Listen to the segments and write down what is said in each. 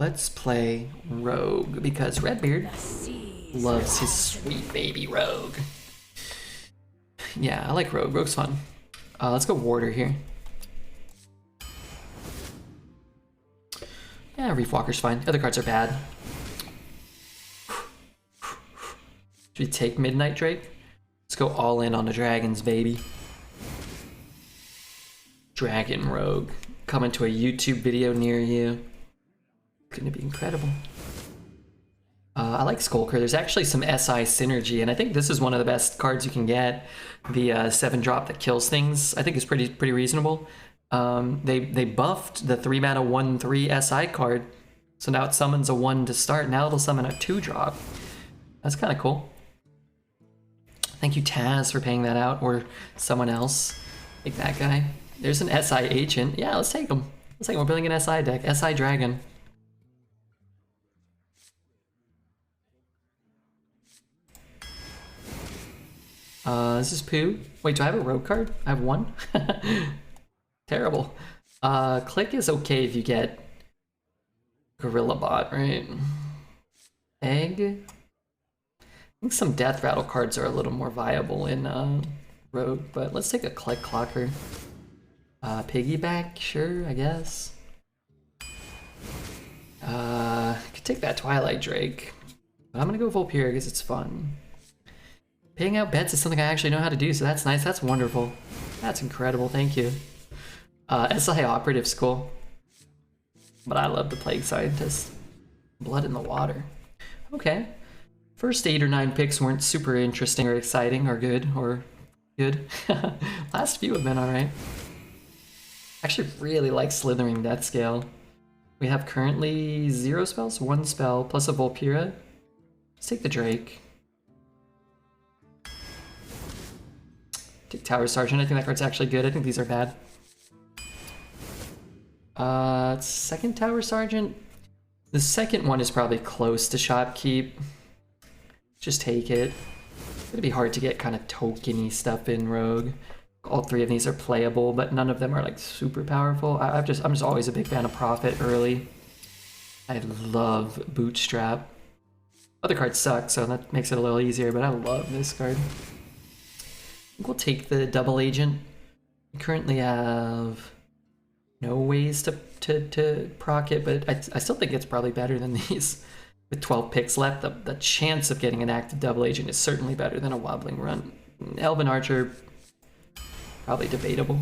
Let's play Rogue, because RedBeard loves his sweet baby Rogue. Yeah, I like Rogue. Rogue's fun. Let's go Warder here. Yeah, Reef Walker's fine. Other cards are bad. Should we take Midnight Drake? Let's go all in on the dragons, baby. Dragon Rogue. Coming to a YouTube video near you. Gonna be incredible. I like Skulker. There's actually some SI synergy, and I think this is one of the best cards you can get. The 7-drop that kills things, I think is pretty reasonable. They buffed the 3-mana 1/3 SI card, so now it summons a 1 to start. Now it'll summon a 2-drop. That's kind of cool. Thank you, Taz, for paying that out, or someone else. Take that guy. There's an SI agent. Yeah, let's take him. Let's take him. We're building an SI deck. SI Dragon. This is poo. Wait, do I have a rogue card? I have one? Terrible. Click is okay if you get Gorilla Bot, right? Egg? I think some Death Rattle cards are a little more viable in Rogue, but let's take a Click Clocker. Piggyback? Sure, I guess. Could take that Twilight Drake, but I'm gonna go Vulpera because it's fun. Paying out bets is something I actually know how to do, so that's nice. That's wonderful. That's incredible. Thank you. SI Operative's cool. But I love the Plague Scientist. Blood in the Water. Okay. First 8 or 9 picks weren't super interesting or exciting or good. Last few have been alright. Actually really like Slithering Death Scale. We have currently 0 spells, 1 spell, plus a Vulpera. Let's take the Drake. Take Tower Sergeant. I think that card's actually good. I think these are bad. Second Tower Sergeant. The second one is probably close to Shopkeep. Just take it. It's gonna be hard to get kind of tokeny stuff in Rogue. All 3 of these are playable, but none of them are like super powerful. I'm just always a big fan of Prophet early. I love Bootstrap. Other cards suck, so that makes it a little easier, but I love this card. I think we'll take the Double Agent. We currently have no ways to proc it, but I still think it's probably better than these. With 12 picks left, the chance of getting an active Double Agent is certainly better than a Wobbling Run. Elven Archer, probably debatable.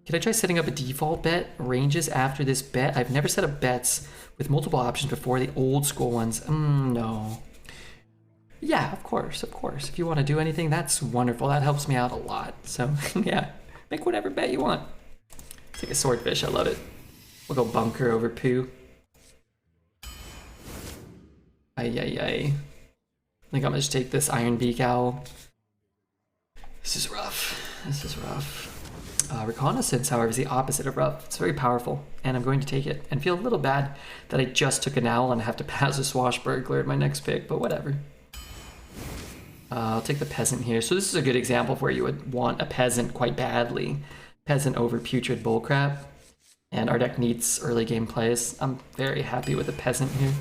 Can I try setting up a default bet? Ranges after this bet? I've never set up bets with multiple options before, the old school ones. No. Yeah, of course. If you want to do anything, that's wonderful. That helps me out a lot. So, yeah, make whatever bet you want. Take a Swordfish. I love it. We'll go Bunker over Poo. Ay. I think I'm gonna just take this Iron Beak Owl. This is rough. Reconnaissance, however, is the opposite of rough. It's very powerful, and I'm going to take it. And feel a little bad that I just took an Owl and have to pass a Swashbuckler at my next pick, but whatever. I'll take the Peasant here. So this is a good example of where you would want a Peasant quite badly. Peasant over Putrid Bullcrap. And our deck needs early game plays. I'm very happy with the Peasant here.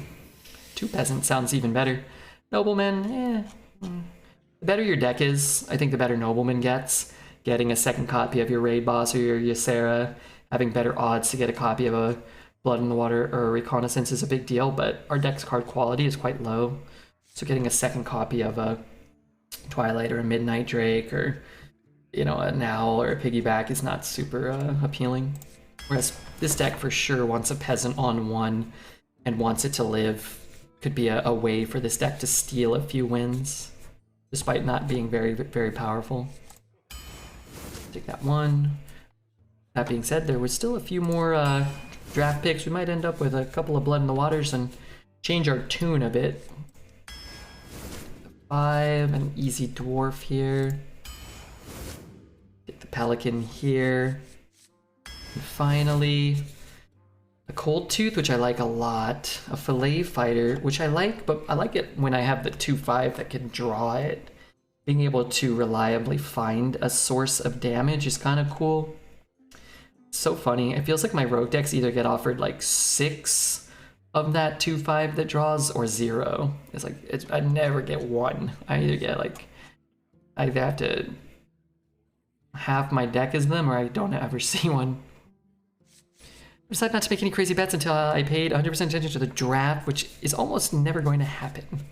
2 Peasant sounds even better. Nobleman, The better your deck is, I think the better Nobleman gets. Getting a second copy of your Raid Boss or your Ysera, having better odds to get a copy of a Blood in the Water or a Reconnaissance is a big deal, but our deck's card quality is quite low. So getting a second copy of a Twilight or a Midnight Drake or, you know, an Owl or a Piggyback is not super appealing. Whereas this deck for sure wants a Peasant on 1 and wants it to live. Could be a way for this deck to steal a few wins, despite not being very powerful. Take that one. That being said, there was still a few more draft picks. We might end up with a couple of Blood in the Waters and change our tune a bit. 5, an easy Dwarf here. Get the Pelican here. And finally, a Cold Tooth, which I like a lot. A Fillet Fighter, which I like, but I like it when I have the 2/5 that can draw it. Being able to reliably find a source of damage is kind of cool. So funny. It feels like my rogue decks either get offered like 6 of that 2/5 that draws or 0. It's like I never get 1. I either get like I either have to half my deck as them or I don't ever see one. I decided not to make any crazy bets until I paid 100% attention to the draft, which is almost never going to happen.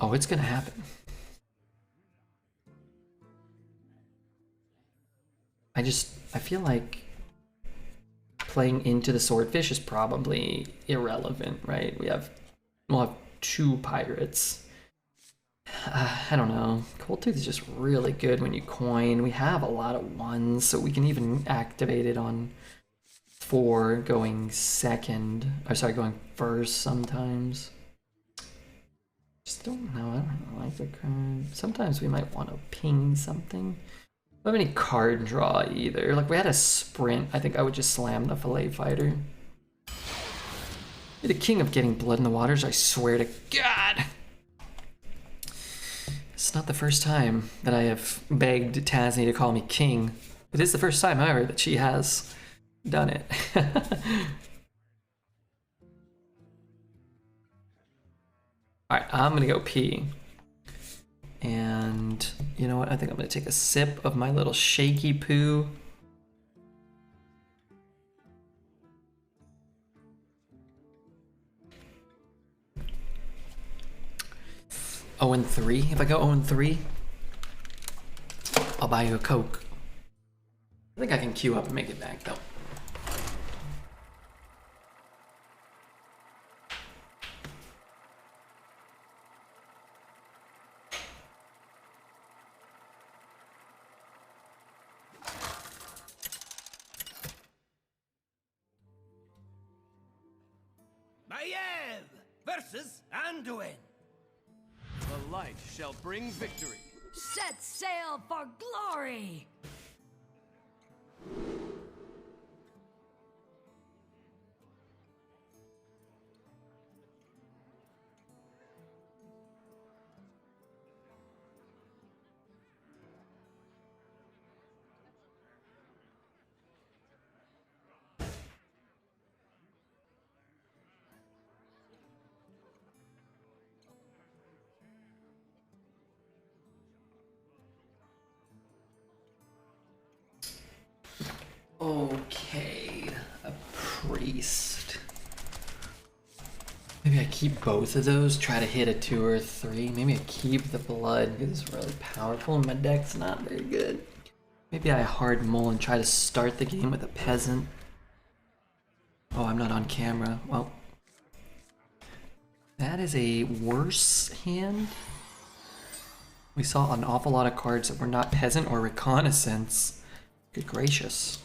Oh, it's gonna happen. I feel like playing into the Swordfish is probably irrelevant, right? We'll have 2 pirates. I don't know. Cold Tooth is just really good when you coin. We have a lot of 1s, so we can even activate it on 4 going second. Or sorry, going first sometimes. Just don't know. I don't like the card. Sometimes we might want to ping something. I don't have any card draw either. Like, we had a sprint. I think I would just slam the Fillet Fighter. You're the king of getting blood in the waters, I swear to God. It's not the first time that I have begged Tasney to call me king. It is the first time, however, that she has done it. Alright, I'm gonna go pee. And you know what? I think I'm gonna take a sip of my little shaky poo. Oh, and 3. If I go 0-3, I'll buy you a Coke. I think I can queue up and make it back though. Maiev versus Anduin. The light shall bring victory. Set sail for glory! Okay, a priest. Maybe I keep both of those, try to hit a 2 or 3. Maybe I keep the blood because it's really powerful and my deck's not very good. Maybe I hard mull and try to start the game with a peasant. Oh, I'm not on camera. Well, that is a worse hand. We saw an awful lot of cards that were not peasant or reconnaissance. Good gracious.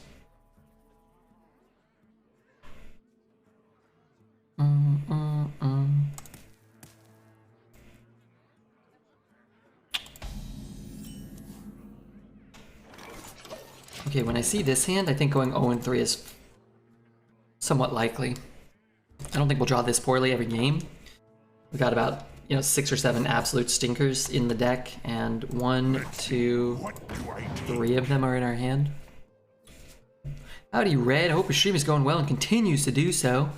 Okay, when I see this hand, I think going 0-3 is somewhat likely. I don't think we'll draw this poorly every game. We got about, 6 or 7 absolute stinkers in the deck, and 1, 2, 3 of them are in our hand. Howdy, Red. I hope your stream is going well and continues to do so.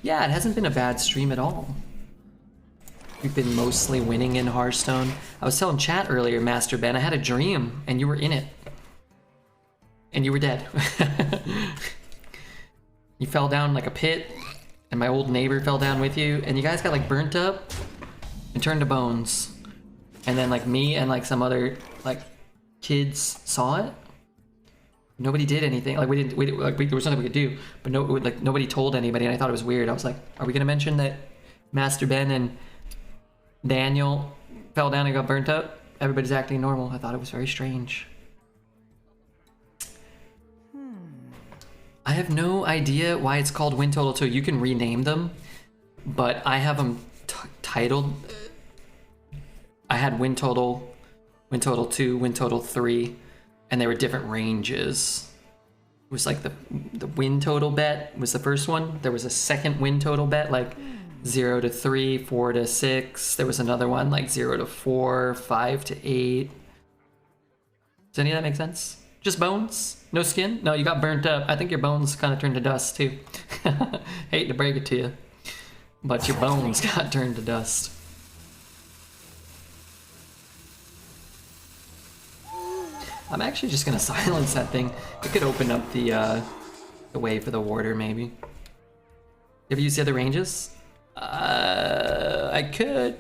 Yeah, it hasn't been a bad stream at all. We've been mostly winning in Hearthstone. I was telling chat earlier, Master Ben, I had a dream, and you were in it. And you were dead. You fell down like a pit, and my old neighbor fell down with you, and you guys got like burnt up and turned to bones. And then like me and like some other like kids saw it. Nobody did anything. Like there was nothing we could do, but nobody told anybody, and I thought it was weird. I was like, are we gonna mention that Master Ben and Daniel fell down and got burnt up? Everybody's acting normal. I thought it was very strange. I have no idea why it's called Win Total 2. You can rename them, but I have them titled. I had Win Total 2, Win Total 3, and they were different ranges. It was like the win total bet was the first one. There was a second win total bet, like 0 to 3, 4 to 6. There was another one like 0 to 4, 5 to 8. Does any of that make sense? Just bones? No skin? No, you got burnt up. I think your bones kind of turned to dust too. Hate to break it to you, but your bones got turned to dust. I'm actually just gonna silence that thing. It could open up the way for the warder, maybe. Have you used the other ranges? I could,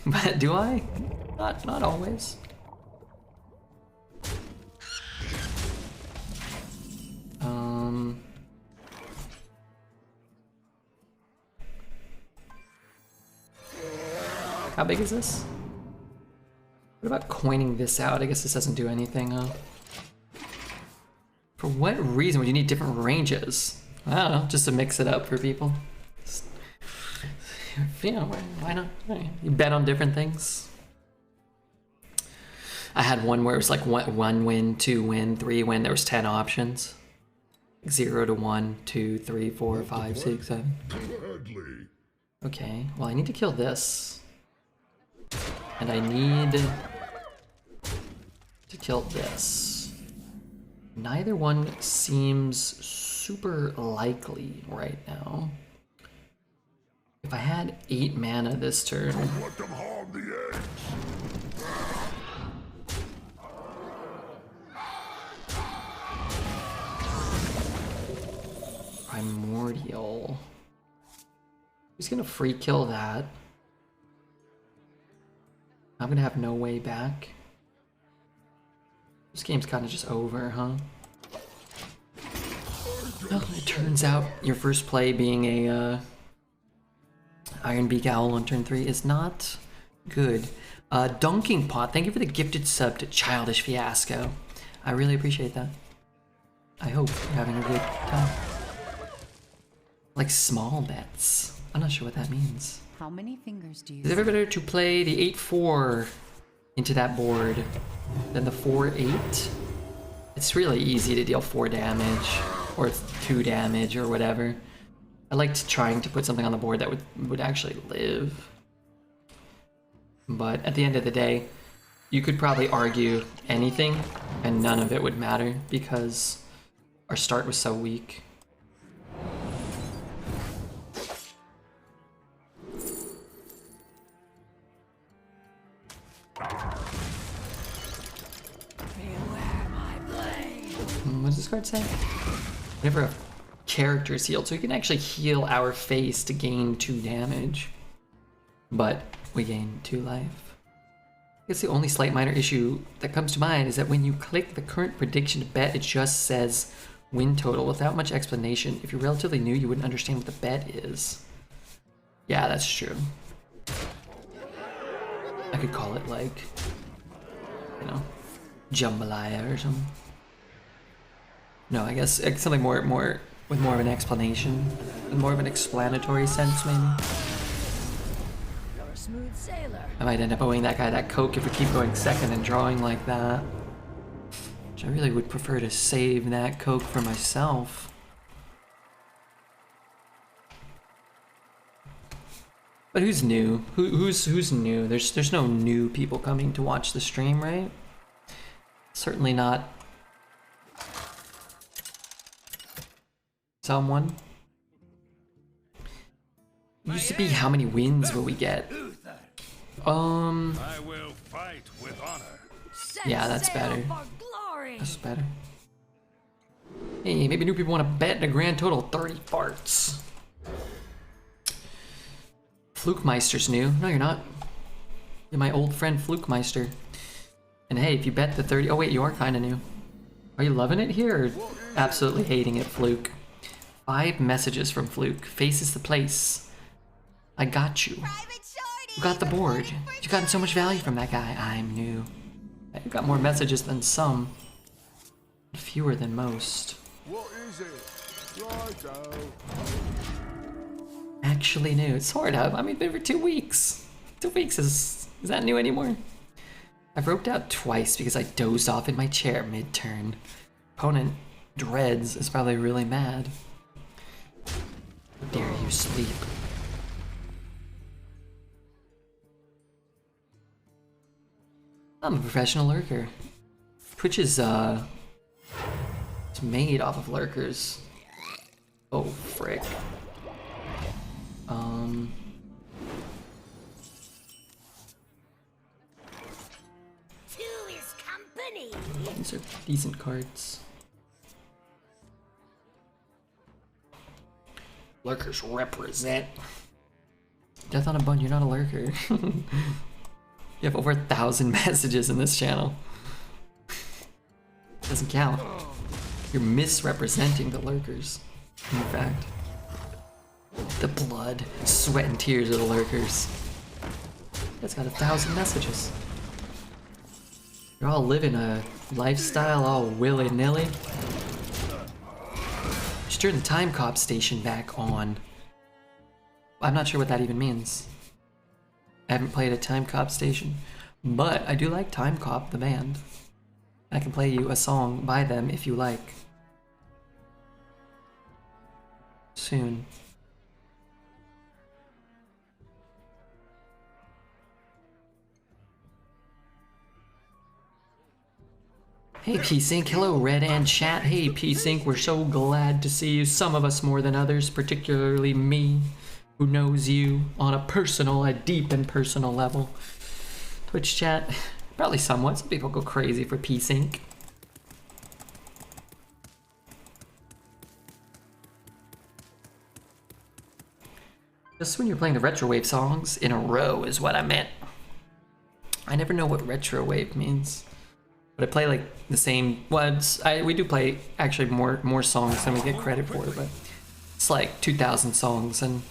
but do I? Not always. How big is this? What about coining this out? I guess this doesn't do anything, huh? For what reason would you need different ranges? I don't know, just to mix it up for people. Yeah, why not? You bet on different things. I had one where it was like 1 win, 2 win, 3 win. There was 10 options. 0 to 1, 2, 3, 4, 5, 6, 7. Okay, well I need to kill this. And I need to kill this. Neither one seems super likely right now. If I had 8 mana this turn. Primordial. Who's gonna free kill that? I'm gonna have no way back. This game's kind of just over, huh? Oh, it turns out your first play being a Iron Beak Owl on turn 3 is not good. Dunking Pot, thank you for the gifted sub to Childish Fiasco. I really appreciate that. I hope you're having a good time. Like small bets. I'm not sure what that means. How many fingers do you Is it ever better to play the 8-4 into that board than the 4-8? It's really easy to deal 4 damage or 2 damage or whatever. I liked trying to put something on the board that would actually live. But at the end of the day, you could probably argue anything and none of it would matter because our start was so weak. What does this card say? Whenever a character is healed, so you can actually heal our face to gain 2 damage. But we gain 2 life. I guess the only slight minor issue that comes to mind is that when you click the current prediction to bet, it just says win total without much explanation. If you're relatively new, you wouldn't understand what the bet is. Yeah, that's true. I could call it like, you know, jambalaya or something. No, I guess something more with more of an explanation, with more of an explanatory sense, maybe. You're a smooth sailor. I might end up owing that guy that Coke if we keep going second and drawing like that. Which I really would prefer to save that Coke for myself. But who's new? Who's new? There's no new people coming to watch the stream, right? Certainly not someone. Used to be how many wins will we get? I will fight with honor. Yeah, that's Set sail better. for glory. That's better. Hey, maybe new people want to bet in a grand total of 30 farts. Flukemeister's new. No, you're not. You're my old friend Flukemeister. And hey, if you bet the 30... Oh wait, you are kind of new. Are you loving it here or absolutely hating it, Fluke? 5 messages from Fluke. Faces the place. I got you. You got the board. You've gotten so much value from that guy. I'm new. You've got more messages than some. Fewer than most. What is it? Righto. Actually new. It's sort of. I mean, been for 2 weeks. 2 weeks is that new anymore? I've roped out twice because I dozed off in my chair mid-turn. Opponent Dreads is probably really mad. How dare you sleep? I'm a professional lurker. Twitch is it's made off of lurkers. Oh frick. Two is company. These are decent cards. Lurkers represent. Death on a Bun, you're not a lurker. You have over 1,000 messages in this channel. Doesn't count. You're misrepresenting the lurkers, in fact. The blood, sweat, and tears of the lurkers. That's got 1,000 messages. You're all living a lifestyle all willy-nilly. Just turn the time cop station back on. I'm not sure what that even means. I haven't played a time cop station, but I do like Time Cop, the band. I can play you a song by them if you like. Soon. Hey P-Sync, hello Red and chat. Hey P-Sync, we're so glad to see you. Some of us more than others, particularly me, who knows you on a deep and personal level. Twitch chat, probably somewhat. Some people go crazy for P-Sync. Just when you're playing the retrowave songs in a row is what I meant. I never know what retrowave means. But I play like the same ones. We do play actually more songs than we get credit for, but it's like 2,000 songs, and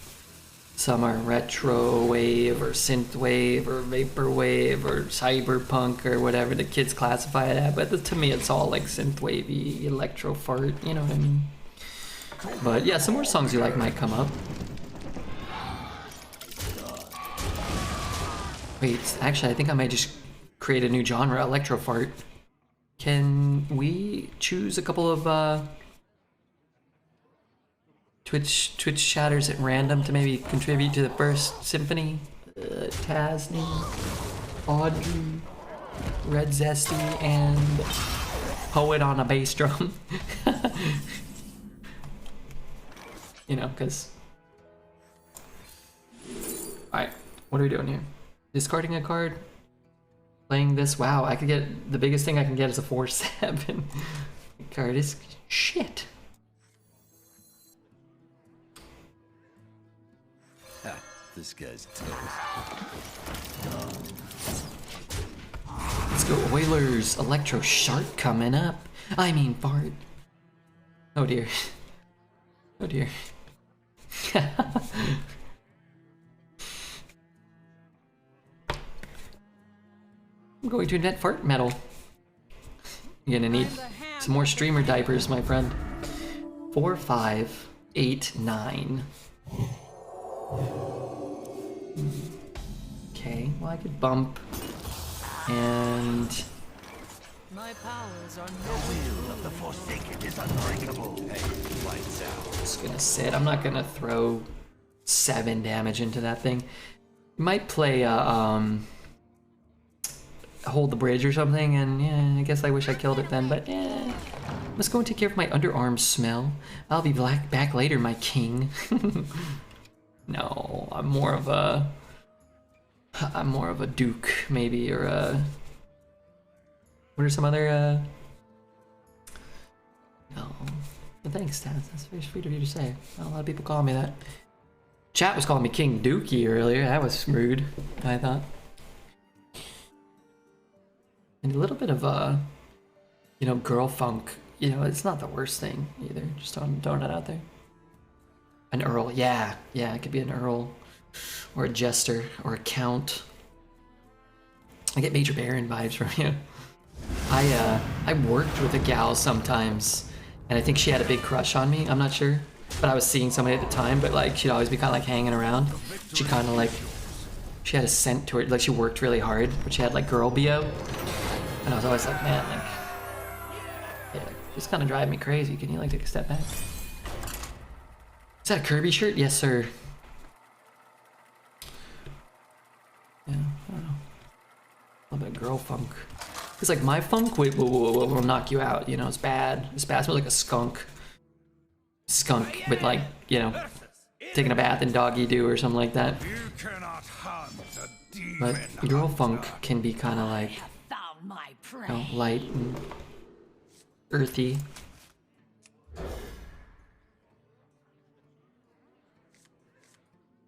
some are retro wave or synth wave or vaporwave or cyberpunk or whatever the kids classify it at. But to me, it's all like synth wavy, electro fart. You know what I mean? But yeah, some more songs you like might come up. Wait, actually, I think I might just create a new genre, electro fart. Can we choose a couple of Twitch chatters at random to maybe contribute to the first symphony? Tasney, Audrey, Red Zesty, and Poet on a bass drum. You know, because... Alright, what are we doing here? Discarding a card? Playing this? Wow, I could get... The biggest thing I can get is a 4/7. Card is shit. This guy's toast. Let's go Oilers. Electro Shark coming up. I mean fart. Oh dear. Oh dear. I'm going to invent fart metal. You're gonna need some more streamer diapers, my friend. 4, 5, 8, 9. Okay, well I could bump. And... My powers are The will of the Forsaken is unbreakable. Hey, lights out. just gonna sit. I'm not gonna throw 7 damage into that thing. Might play Hold the Bridge or something, and yeah, I guess I wish I killed it then, but yeah. Let's go and take care of my underarm smell. I'll be back later, my king. No, I'm more of a duke, maybe, or a... What are some other, No. But thanks, Stats. That's very sweet of you to say. Not a lot of people call me that. Chat was calling me King Dookie earlier. That was rude, I thought. And a little bit of, you know, girl funk. You know, it's not the worst thing, either. Just throwing it out there. An Earl, yeah. Yeah, it could be an Earl. Or a Jester. Or a Count. I get Major Baron vibes from you. I worked with a gal sometimes, and I think she had a big crush on me. I'm not sure, but I was seeing somebody at the time. But like, she'd always be kind of like hanging around. She kind of like, she had a scent to her. Like she worked really hard, but she had like girl BO, and I was always like, man, like, yeah, it's kind of driving me crazy. Can you like take a step back? Is that a Kirby shirt? Yes, sir. Yeah, I don't know. A little bit of girl funk. It's like my funk will knock you out, you know, it's bad. It's bad. It smells like a skunk. Skunk with like, you know, taking a bath in doggy doo or something like that. You cannot hunt a demon. But girl funk can be kind of like, Found my prey. you know, light and earthy.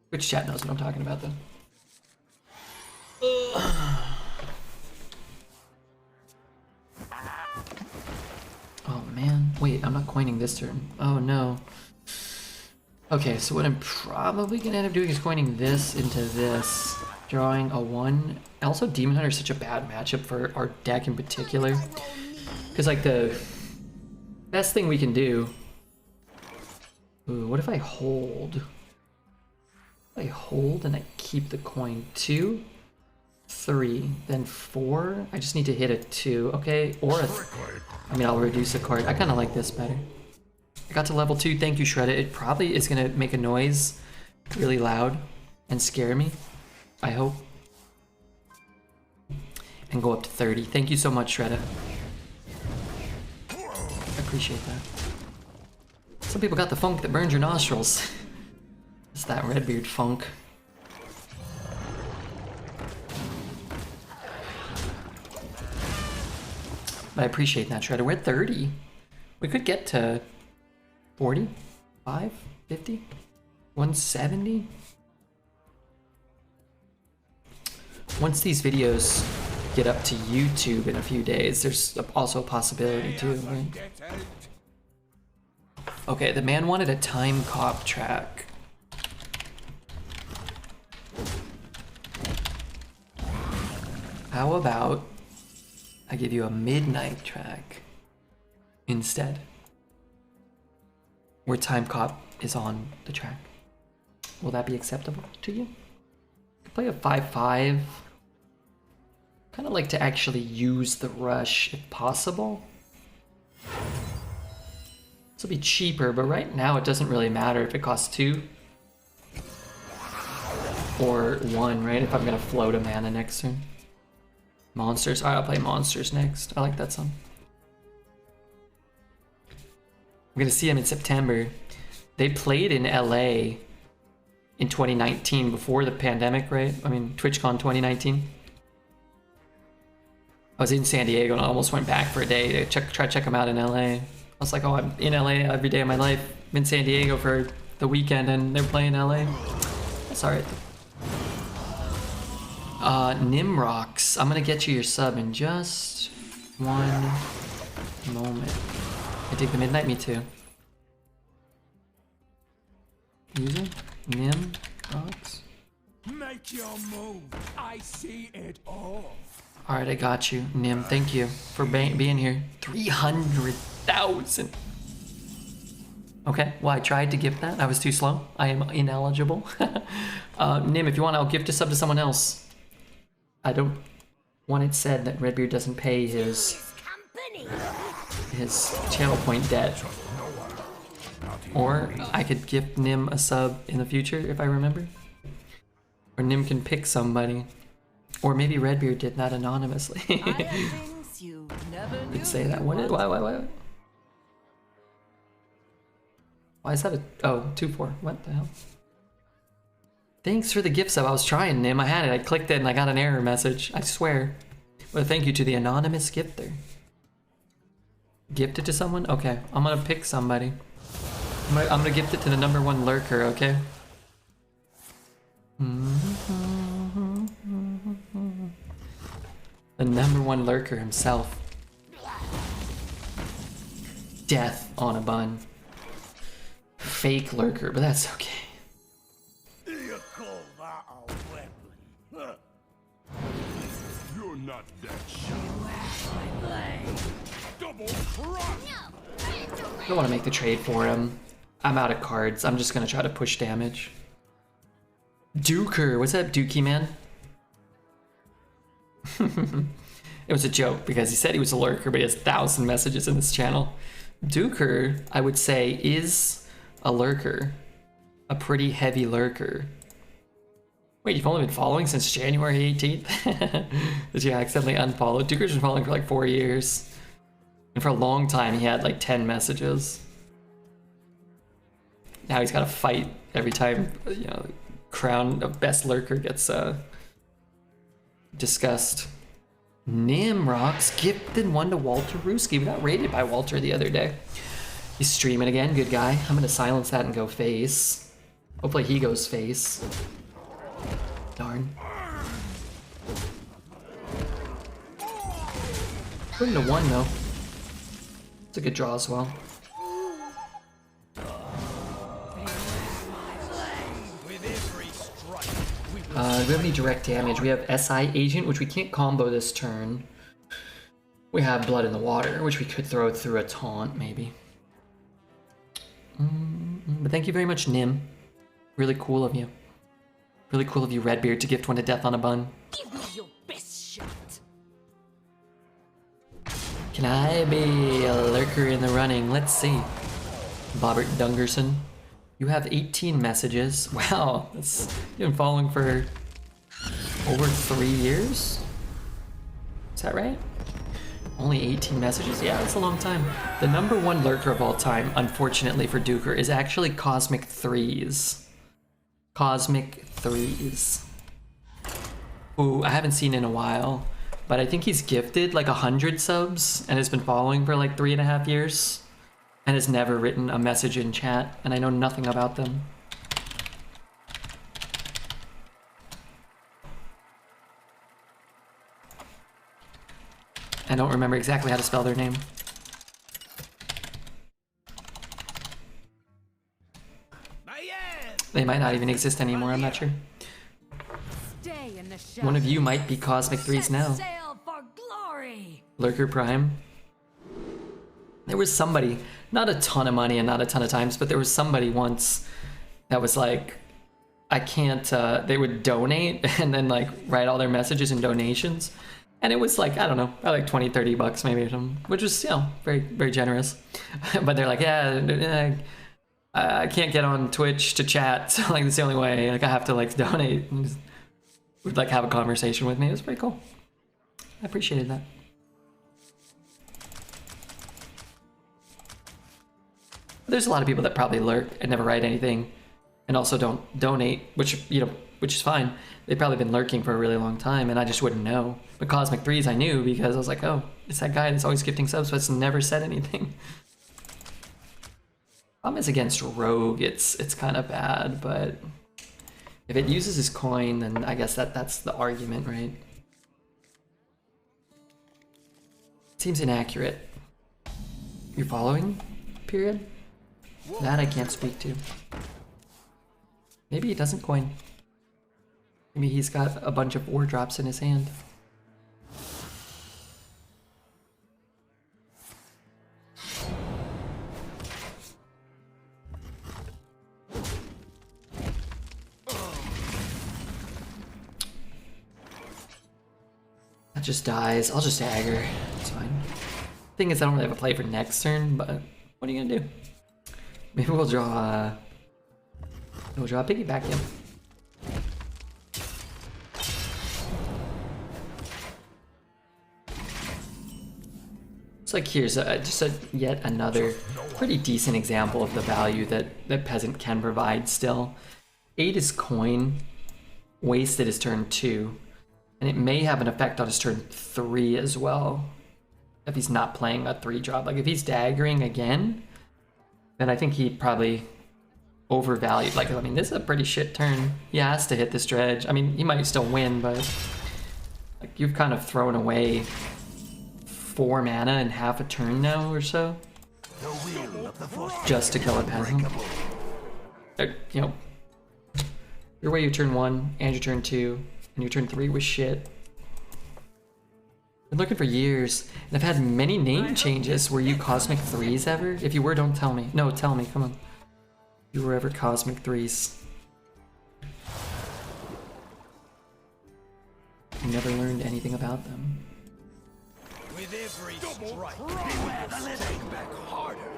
Which chat knows what I'm talking about, though. Oh man, wait, I'm not coining this turn. Oh no. Okay, so what I'm probably gonna end up doing is coining this into this, drawing a 1. Also, Demon Hunter is such a bad matchup for our deck in particular. Because, like, the best thing we can do... Ooh, what if I hold? I hold and I keep the coin. 2, 3, then 4. I just need to hit a 2. Okay, or a... I mean, I'll reduce the card. I kind of like this better. I got to level 2. Thank you, Shredda. It probably is going to make a noise really loud and scare me. I hope. And go up to 30. Thank you so much, Shredda. I appreciate that. Some people got the funk that burns your nostrils. It's that RedBeard funk. But I appreciate that, Shredder. We're at 30. We could get to 40, 50, 170. Once these videos get up to YouTube in a few days, there's also a possibility too, right? Okay, the man wanted a time cop track. How about I give you a midnight track instead, where Time Cop is on the track? Will that be acceptable to you? Play a 5/5. Kind of like to actually use the rush if possible. This will be cheaper, but right now it doesn't really matter if it costs 2 or 1, right? If I'm gonna float a mana next turn. Monsters. Alright, I'll play Monsters next. I like that song. I'm gonna see them in September. They played in LA in 2019 before the pandemic, right? I mean, TwitchCon 2019. I was in San Diego and I almost went back for a day to try to check them out in LA. I was like, oh, I'm in LA every day of my life. I'm in San Diego for the weekend and they're playing LA. That's alright. Nimrox, I'm gonna get you your sub in just one moment. I take the midnight, me too. User? Nimrox? Make your move. I see it all. Alright, I got you, Nim. Thank you for being here. 300,000. Okay, well, I tried to gift that. I was too slow. I am ineligible. Nim, if you want, I'll gift a sub to someone else. I don't want it said that RedBeard doesn't pay his channel point debt. Or I could gift Nim a sub in the future if I remember. Or Nim can pick somebody. Or maybe RedBeard did that anonymously. Could say that. What? Why? Why is that a... Oh, 2-4. What the hell? Thanks for the gift sub. I was trying, Nim. I had it. I clicked it and I got an error message. I swear. But thank you to the anonymous gifter. Gift it to someone? Okay. I'm gonna pick somebody. I'm gonna gift it to the #1 lurker, okay? The #1 lurker himself. Death on a bun. Fake lurker, but that's okay. You call that a weapon? You're not that sharp. Double crush. I don't want to make the trade for him. I'm out of cards. I'm just gonna try to push damage. Duker, what's up, Dookie man? It was a joke because he said he was a lurker, but he has 1,000 messages in this channel. Duker, I would say, is a lurker. A pretty heavy lurker. Wait, you've only been following since January 18th? Did you accidentally unfollow? Duker's been following for like 4 years. And for a long time, he had like 10 messages. Now he's got to fight every time, you know, crown of best lurker gets discussed. Nimrox gifted one to Walter Ruski. We got raided by Walter the other day. He's streaming again, good guy. I'm gonna silence that and go face. Hopefully he goes face. Darn. Put into one though. It's a good draw as well. Do we have any direct damage? We have SI Agent, which we can't combo this turn. We have Blood in the Water, which we could throw through a taunt, maybe. But thank you very much, Nim. Really cool of you. Really cool of you, RedBeard, to gift one to Death on a Bun. Give me your best shot. Can I be a lurker in the running? Let's see. Bobbert Dungerson. You have 18 messages. Wow, you've been following for over 3 years? Is that right? Only 18 messages? Yeah, that's a long time. The #1 lurker of all time, unfortunately for Duker, is actually Cosmic Threes. Cosmic Threes. Who I haven't seen in a while, but I think he's gifted like 100 subs and has been following for like 3.5 years. And has never written a message in chat, and I know nothing about them. I don't remember exactly how to spell their name. They might not even exist anymore, I'm not sure. One of you might be Cosmic Threes now. Sail for glory. Lurker Prime. There was somebody, not a ton of money and not a ton of times, but there was somebody once that was like, I can't, they would donate and then like write all their messages and donations. And it was like, I don't know, probably like 20, 30 bucks maybe or something, which was, you know, very, very generous. But they're like, yeah, I can't get on Twitch to chat. So like, that's the only way, like I have to like donate and just, would like have a conversation with me. It was pretty cool. I appreciated that. There's a lot of people that probably lurk and never write anything and also don't donate, which, you know, which is fine. They've probably been lurking for a really long time and I just wouldn't know. But Cosmic Threes I knew because I was like, oh, it's that guy that's always gifting subs but it's never said anything. Problem is against Rogue, it's kind of bad, but if it uses his coin, then I guess that's the argument, right? Seems inaccurate. You're following? Period? That I can't speak to. Maybe he doesn't coin. Maybe he's got a bunch of war drops in his hand. That just dies. I'll just dagger. It's fine. Thing is, I don't really have a play for next turn, but what are you gonna do? Maybe we'll draw a piggyback him. It's like here's just yet another pretty decent example of the value that Peasant can provide still. 8 is coin, wasted is turn 2, and it may have an effect on his turn 3 as well. If he's not playing a 3-drop. Like if he's daggering again, then I think he probably overvalued. Like, I mean, this is a pretty shit turn. He has to hit this dredge. I mean, he might still win, but like you've kind of thrown away 4 mana in half a turn now or so. Just to kill a peasant. You know, your way you turn 1 and your turn 2 and your turn 3 was shit. Been looking for years, and I've had many name changes. Were you Cosmic Threes ever? If you were, don't tell me. No, tell me, come on. You were ever Cosmic Threes. You never learned anything about them. With every strike, beware the living back harder.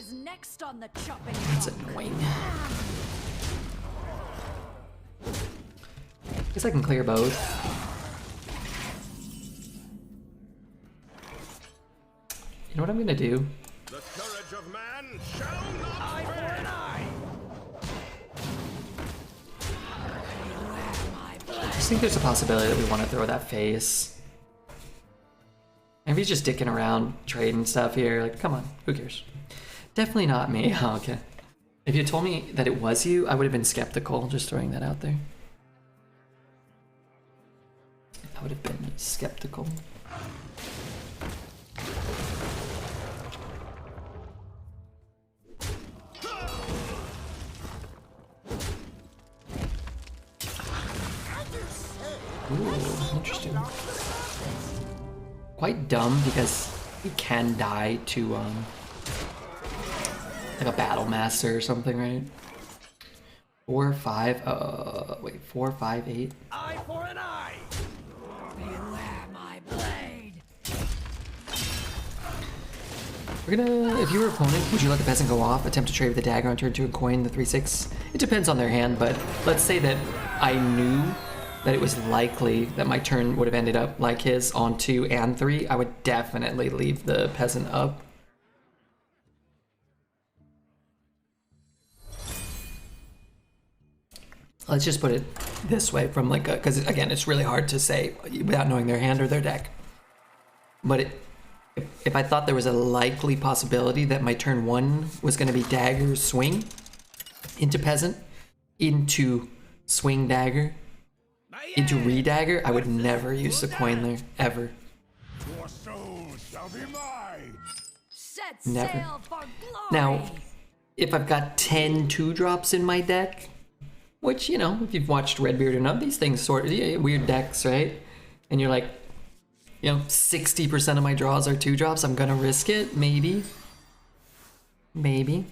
is next on the chopping That's block. annoying. Guess I can clear both. You know what I'm gonna do? The courage of man shall not fail. I just think there's a possibility that we want to throw that face. Maybe he's just dicking around, trading stuff here. Like, come on, who cares? Definitely not me. Oh, okay. If you told me that it was you, I would have been skeptical. Just throwing that out there. I would have been skeptical. Ooh, interesting. Quite dumb because he can die to like a battle master or something, right? 4, 5, wait, 4, 5, 8. Eye for an eye. Beware my blade. We're gonna, if you were opponent, would you let the peasant go off, attempt to trade with the dagger on turn 2 and coin the 3/6? It depends on their hand, but let's say that I knew that it was likely that my turn would have ended up like his on 2 and 3, I would definitely leave the peasant up. Let's just put it this way from like a, because again, it's really hard to say without knowing their hand or their deck. But if I thought there was a likely possibility that my turn 1 was going to be dagger swing into peasant, into swing dagger, into re-dagger, I would never use the coin there, ever. Your soul shall be mine. Set Never. sail for glory. Now, if I've got 10 2-drops in my deck, which, you know, if you've watched RedBeard enough, these things sort of, yeah, weird decks, right? And you're like, you know, 60% of my draws are 2-drops, I'm gonna risk it, maybe. Maybe.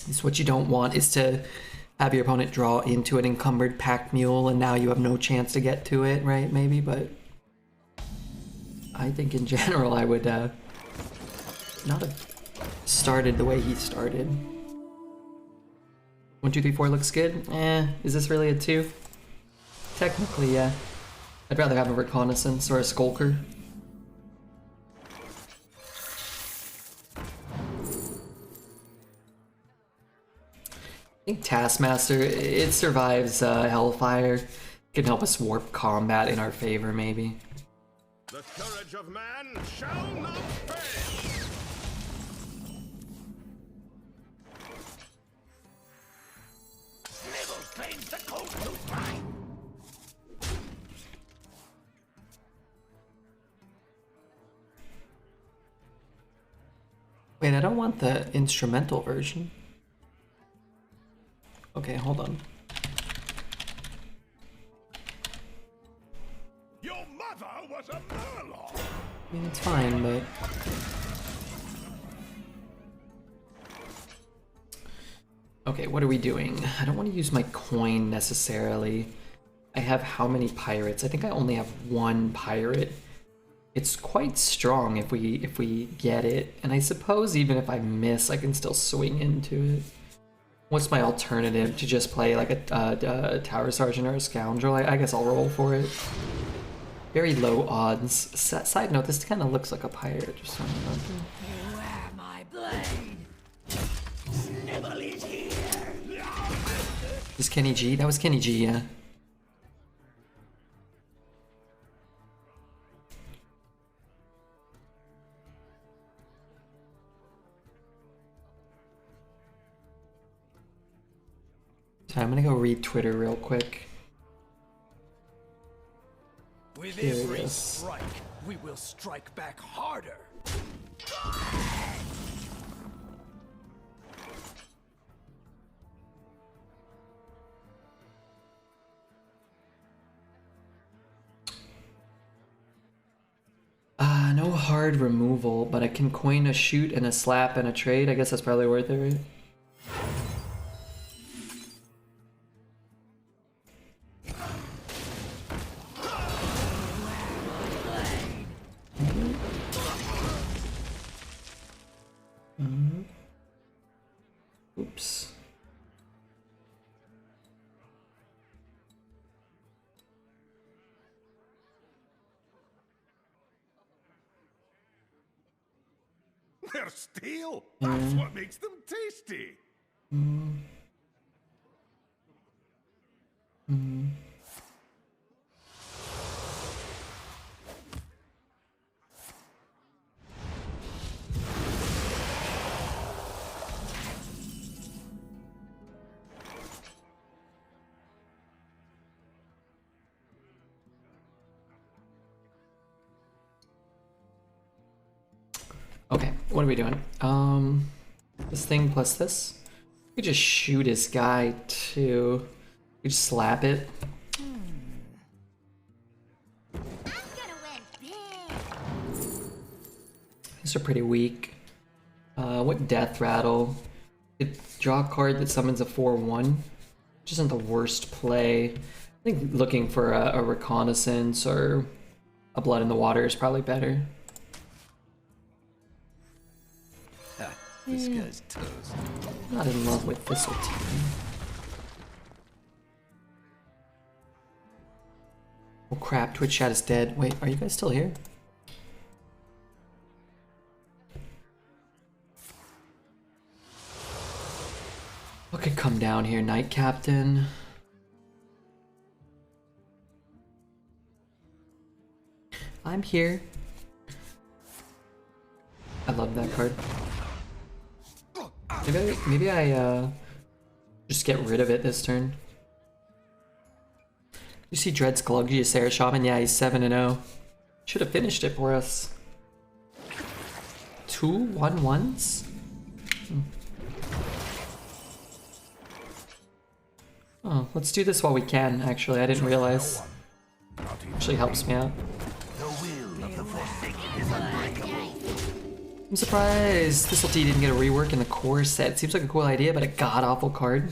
It's what you don't want, is to have your opponent draw into an encumbered pack mule and now you have no chance to get to it, right? Maybe, but I think in general I would not have started the way he started. 1, 2, 3, 4 looks good. Is this really a 2? Technically, yeah. I'd rather have a reconnaissance or a skulker. I think Taskmaster, it survives Hellfire. Can help us warp combat in our favor, maybe. The courage of man shall not fail. Nibbles claims the cold tooth mine. Wait, I don't want the instrumental version. Okay, hold on. Your mother was a murloc. I mean, it's fine, but... Okay, what are we doing? I don't want to use my coin necessarily. I have how many pirates? I think I only have 1 pirate. It's quite strong if we get it. And I suppose even if I miss, I can still swing into it. What's my alternative? To just play like a Tower Sergeant or a Scoundrel? I guess I'll roll for it. Very low odds. Side note, this kind of looks like a pirate or something. Beware my blade. Nibble is here. Is Kenny G? That was Kenny G, yeah. So I'm gonna go read Twitter real quick. With Here it every is. strike, we will strike back harder. No hard removal, but I can coin a shoot and a slap and a trade. I guess that's probably worth it, right? They're steel. That's what makes them tasty. Okay, what are we doing? This thing plus this. We could just shoot his guy too. We just slap it. These are pretty weak. What death rattle? It draw a card that summons a 4/1, which isn't the worst play. I think looking for a reconnaissance or a blood in the water is probably better. This guy's toast. Not in love with Thistleteam. Oh crap, Twitch chat is dead. Wait, are you guys still here? What could come down here? Knight Captain. I'm here. I love that card. Maybe I just get rid of it this turn. You see Dread's Gluggy, Sarah Shaman? Yeah, he's 7-0. Should have finished it for us. 2 1/1s? Oh, let's do this while we can, actually. I didn't realize. Actually helps me out. The will of the Forsaken is unbreakable. I'm surprised Thistleteam didn't get a rework in the core set. Seems like a cool idea, but a god-awful card.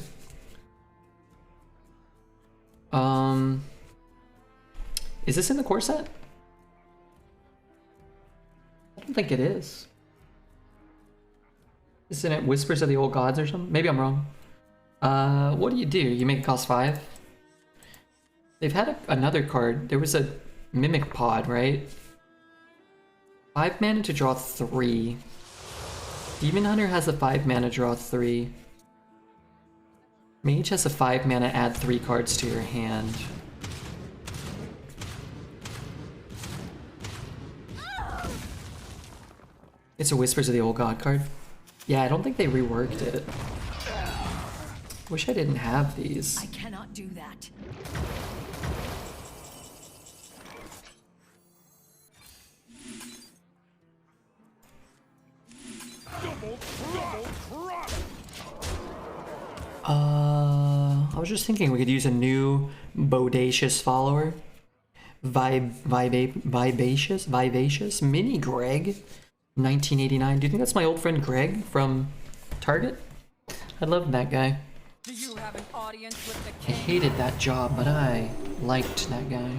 Is this in the core set? I don't think it is. Isn't it Whispers of the Old Gods or something? Maybe I'm wrong. What do? You make it cost 5? They've had another card. There was a Mimic Pod, right? 5 mana to draw 3. Demon Hunter has a 5 mana draw 3. Mage has a 5 mana add 3 cards to your hand. It's a Whispers of the Old God card. Yeah, I don't think they reworked it. Wish I didn't have these. I cannot do that. I was just thinking we could use a new bodacious follower. Vivacious Mini Greg, 1989. Do you think that's my old friend Greg from Target? I loved that guy. Do you have an audience with the I king? hated that job, but I liked that guy.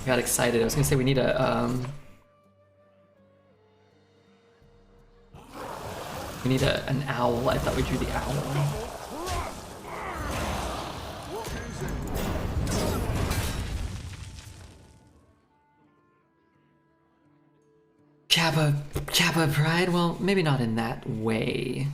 Got excited. I was gonna say we need a we need an owl. I thought we drew the owl. Kappa Pride? Well, maybe not in that way.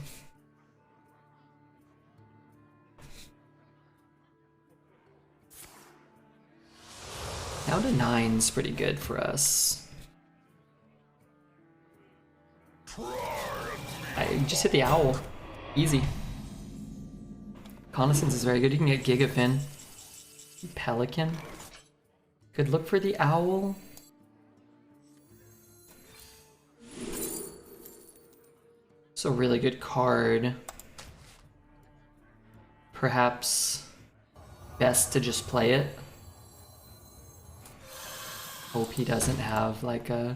Down to 9's pretty good for us. I just hit the owl. Easy. Reconnaissance is very good. You can get Gigafin. Pelican. Could look for the owl. It's a really good card. Perhaps best to just play it. Hope he doesn't have like a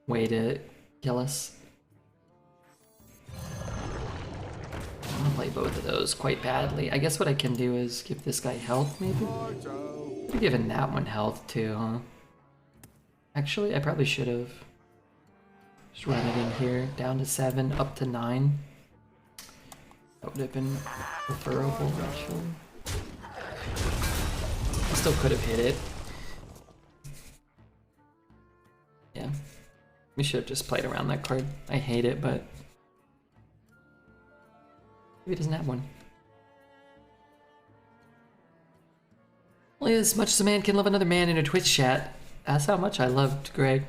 way to kill us. I'm gonna play both of those quite badly. I guess what I can do is give this guy health, maybe? Could have given that one health too, huh? Actually, I probably should have. Just run it in here, down to 7, up to 9. That would have been preferable, actually. Still could have hit it. Yeah. We should have just played around that card. I hate it, but maybe it doesn't have one. Only as much as a man can love another man in a Twitch chat. That's how much I loved Greg.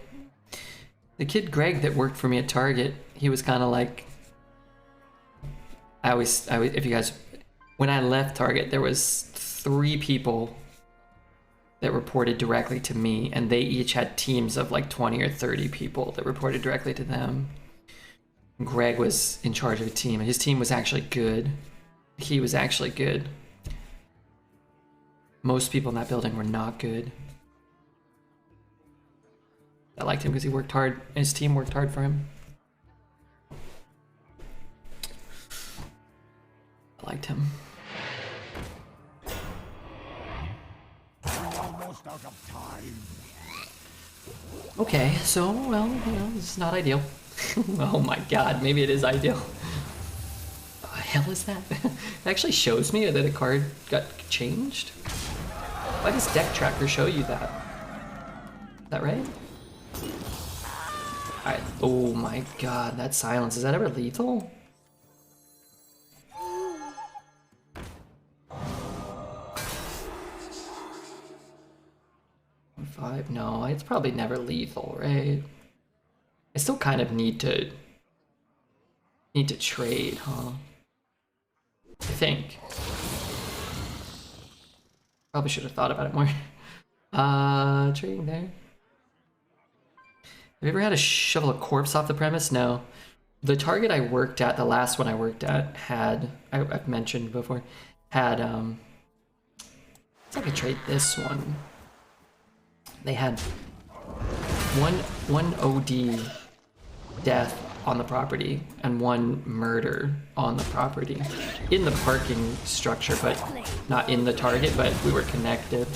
The kid Greg that worked for me at Target, he was kind of like, I always, if you guys, when I left Target, there was 3 people that reported directly to me, and they each had teams of like 20 or 30 people that reported directly to them. Greg was in charge of a team, and his team was actually good. He was actually good. Most people in that building were not good. I liked him because he worked hard, and his team worked hard for him. I liked him. Almost out of time. Okay, so, well, you know, this is not ideal. Oh my god, maybe it is ideal. What the hell is that? It actually shows me that a card got changed? Why does Deck Tracker show you that? Is that right? Alright, oh my god, that silence. Is that ever lethal? Five? No, it's probably never lethal, right? I still kind of need to trade, huh? I think. Probably should have thought about it more. Trading there. Have you ever had to shovel a corpse off the premise? No. The Target I worked at, the last one I worked at, had, I've mentioned before, had, I could trade this one. They had one OD death on the property and 1 murder on the property. In the parking structure, but not in the Target, but we were connected.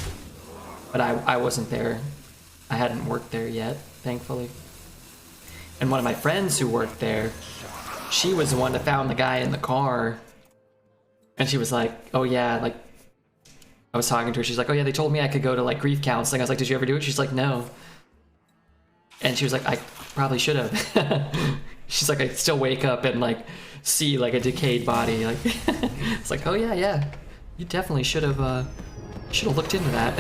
But I wasn't there. I hadn't worked there yet, thankfully. And one of my friends who worked there, she was the one that found the guy in the car. And she was like, oh yeah, like, I was talking to her, she's like, oh yeah, they told me I could go to like grief counseling. I was like, did you ever do it? She's like, no. And she was like, I probably should have. She's like, I still wake up and like see like a decayed body. Like, it's like, oh yeah, you definitely should have looked into that.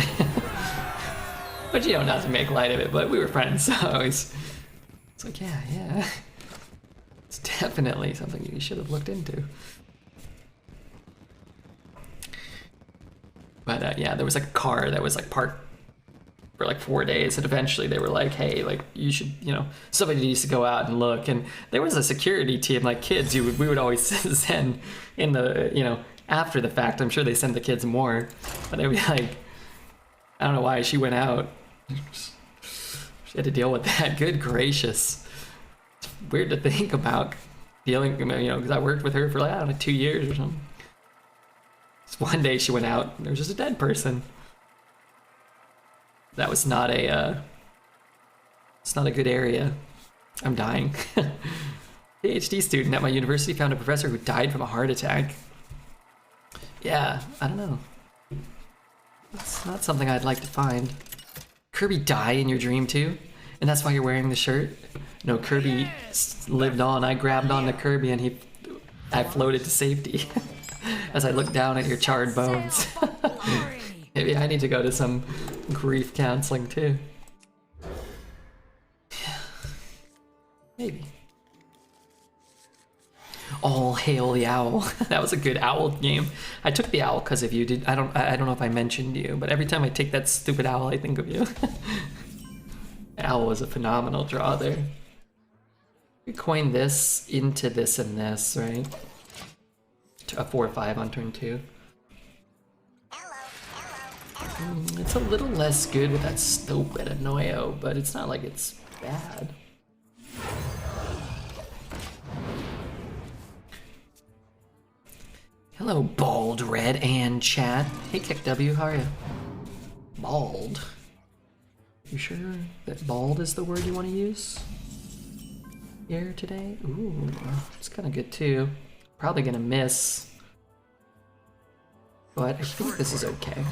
But you know, not to make light of it, but we were friends, so it's like, yeah, it's definitely something you should have looked into. But yeah, there was like a car that was like parked for like 4 days, and eventually they were like, hey, like you should, you know, somebody needs to go out and look. And there was a security team, like kids we would always send in the, you know, after the fact. I'm sure they send the kids more, but they'd be like, I don't know why she went out. She had to deal with that. Good gracious. It's weird to think about dealing, you know, because I worked with her for like, I don't know, 2 years or something. So one day she went out and there was just a dead person. That was not a, it's not a good area. I'm dying. PhD student at my university found a professor who died from a heart attack. Yeah, I don't know. That's not something I'd like to find. Kirby die in your dream too? And that's why you're wearing the shirt? No, Kirby lived on. I grabbed onto Kirby and I floated to safety. As I looked down at your charred bones. Maybe I need to go to some grief counseling too. Maybe. All hail the owl. That was a good owl game. I took the owl because of you. I don't know if I mentioned you, but every time I take that stupid owl, I think of you. The owl was a phenomenal draw there. We coin this into this and this, right? A 4/5 on turn 2. It's a little less good with that stupid Annoyo, but it's not like it's bad. Hello, Bald Red and chat. Hey, KickW, how are you? Bald. You sure that bald is the word you want to use here today? Ooh, it's kind of good too. Probably gonna miss, but I think this is okay.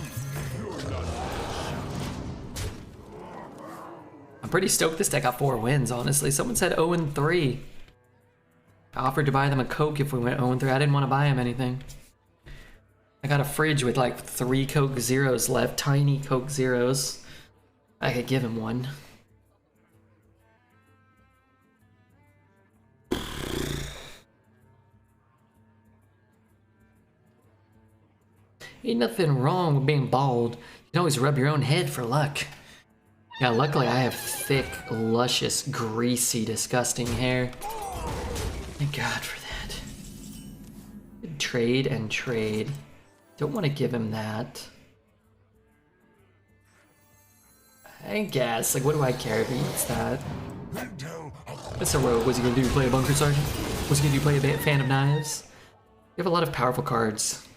pretty stoked this deck got 4 wins, honestly. Someone said 0-3. I offered to buy them a Coke if we went 0-3. I didn't want to buy them anything. I got a fridge with like 3 Coke Zeros left, tiny Coke Zeros. I could give him one. Ain't nothing wrong with being bald. You can always rub your own head for luck. Yeah, luckily I have thick, luscious, greasy, disgusting hair. Thank God for that. Trade and trade. Don't want to give him that. I guess. Like, what do I care if he eats that? What's a rogue? What's he gonna do? Play a bunker sergeant? What's he gonna do? Play a fan of knives? You have a lot of powerful cards.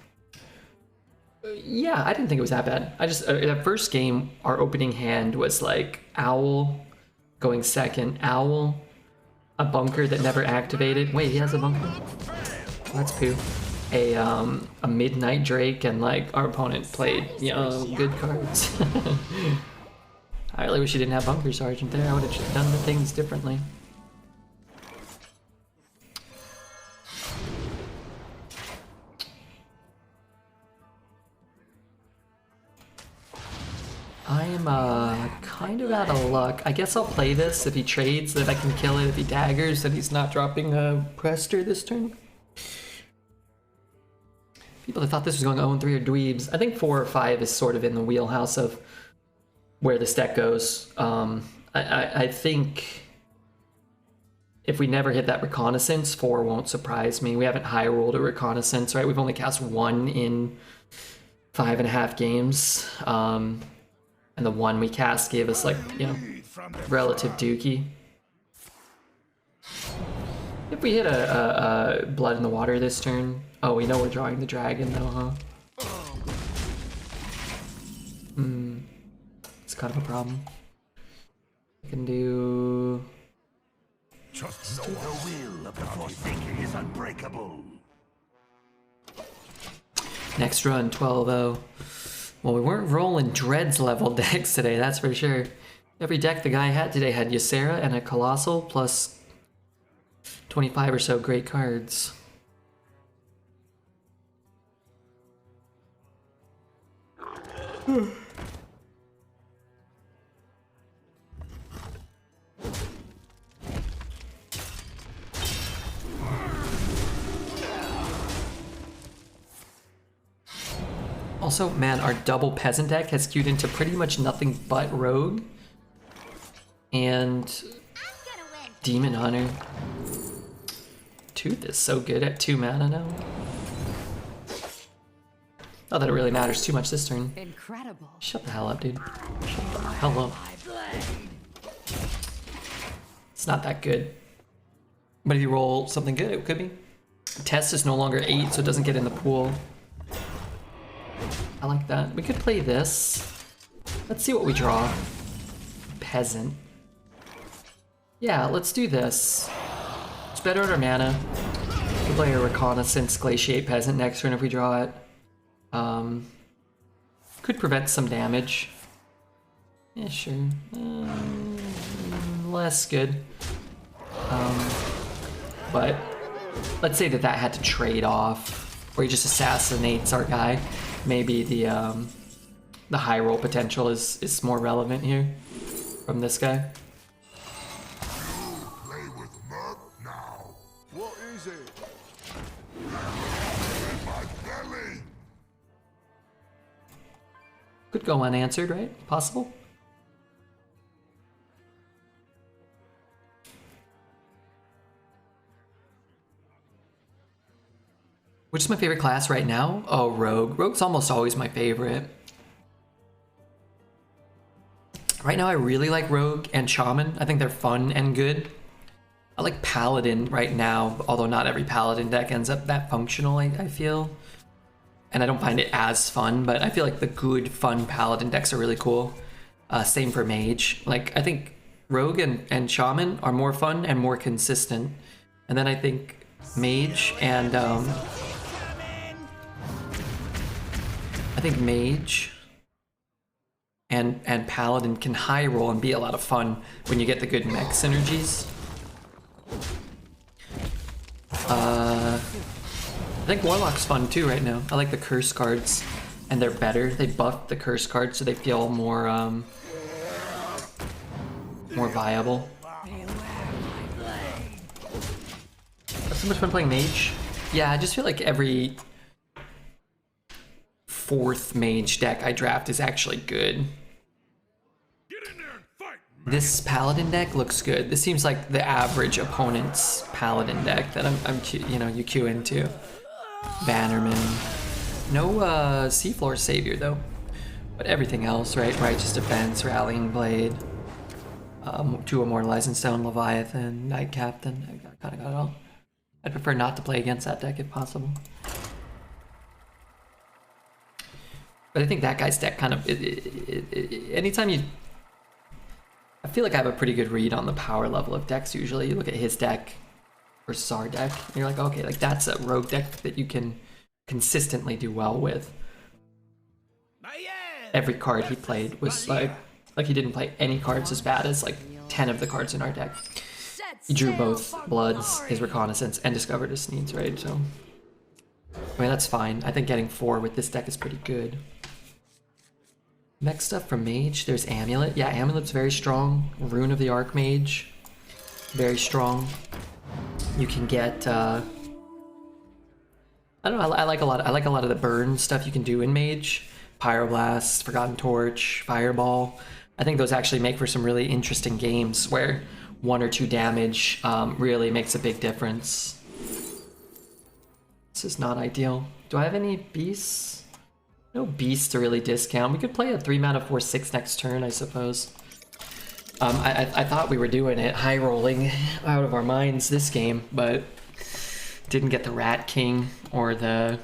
Yeah, I didn't think it was that bad. I just, that first game, our opening hand was like Owl going second, Owl, a bunker that never activated. Wait, he has a bunker? That's poo. A Midnight Drake, and like our opponent played, you know, good cards. I really wish he didn't have Bunker Sergeant there. I would have just done the things differently. I am kind of out of luck. I guess I'll play this if he trades, so that I can kill it. If he daggers, then he's not dropping a Prester this turn. People that thought this was going 0-3 are dweebs. I think 4 or 5 is sort of in the wheelhouse of where this deck goes. I think if we never hit that Reconnaissance, 4 won't surprise me. We haven't high rolled a Reconnaissance, right? We've only cast 1 in 5.5 games. And the 1 we cast gave us, like, you know, relative dookie. If we hit a Blood in the Water this turn... Oh, we know we're drawing the dragon though, huh? It's kind of a problem. I can do... Just know the will of the Forsaken is unbreakable. Next run, 12-0. Well, we weren't rolling Dreads level decks today, that's for sure. Every deck the guy had today had Ysera and a Colossal, plus 25 or so great cards. Also, man, our double peasant deck has queued into pretty much nothing but rogue and demon hunter. Tooth is so good at 2 mana now. Not that it really matters too much this turn. Incredible. Shut the hell up, dude. Shut the hell up. It's not that good. But if you roll something good, it could be. Test is no longer 8, so it doesn't get in the pool. I like that. We could play this. Let's see what we draw. Peasant. Yeah, let's do this. It's better at our mana. We'll play a Reconnaissance Glaciate Peasant next turn if we draw it. Could prevent some damage. Yeah, sure. Less good. But let's say that had to trade off, where he just assassinates our guy. Maybe the high roll potential is more relevant here from this guy. Play with mud now. What is it? My belly. Could go unanswered, right? Possible. Which is my favorite class right now? Oh, Rogue. Rogue's almost always my favorite. Right now I really like Rogue and Shaman. I think they're fun and good. I like Paladin right now, although not every Paladin deck ends up that functional, I feel. And I don't find it as fun, but I feel like the good, fun Paladin decks are really cool. Same for Mage. Like, I think Rogue and Shaman are more fun and more consistent. And then I think Mage and... and Paladin can high roll and be a lot of fun when you get the good mech synergies. I think Warlock's fun too right now. I like the curse cards, and they're better. They buffed the curse cards so they feel more more viable. That's so much fun playing mage. Yeah, I just feel like every fourth mage deck I draft is actually good. Get in there and fight! This Paladin deck looks good. This seems like the average opponent's Paladin deck that you queue into. Bannerman. No Seafloor Savior though. But everything else, right? Righteous Defense, Rallying Blade, 2 Immortalizing Stone, Leviathan, Knight Captain. I kinda got it all. I'd prefer not to play against that deck if possible. But I think that guy's deck kind of... anytime you... I feel like I have a pretty good read on the power level of decks usually. You look at his deck versus our deck, and you're like, okay, like that's a rogue deck that you can consistently do well with. Every card he played was like he didn't play any cards as bad as like 10 of the cards in our deck. He drew both Bloods, his Reconnaissance, and discovered his needs, right? So, I mean, that's fine. I think getting 4 with this deck is pretty good. Next up from Mage, there's Amulet. Yeah, Amulet's very strong. Rune of the Archmage, very strong. You can get, I don't know. I like a lot of the burn stuff you can do in Mage. Pyroblast, Forgotten Torch, Fireball. I think those actually make for some really interesting games where 1 or 2 damage really makes a big difference. This is not ideal. Do I have any beasts? No beasts to really discount. We could play a 3-mana 4/6 next turn, I suppose. I thought we were doing it, high rolling out of our minds this game, but didn't get the Rat King or the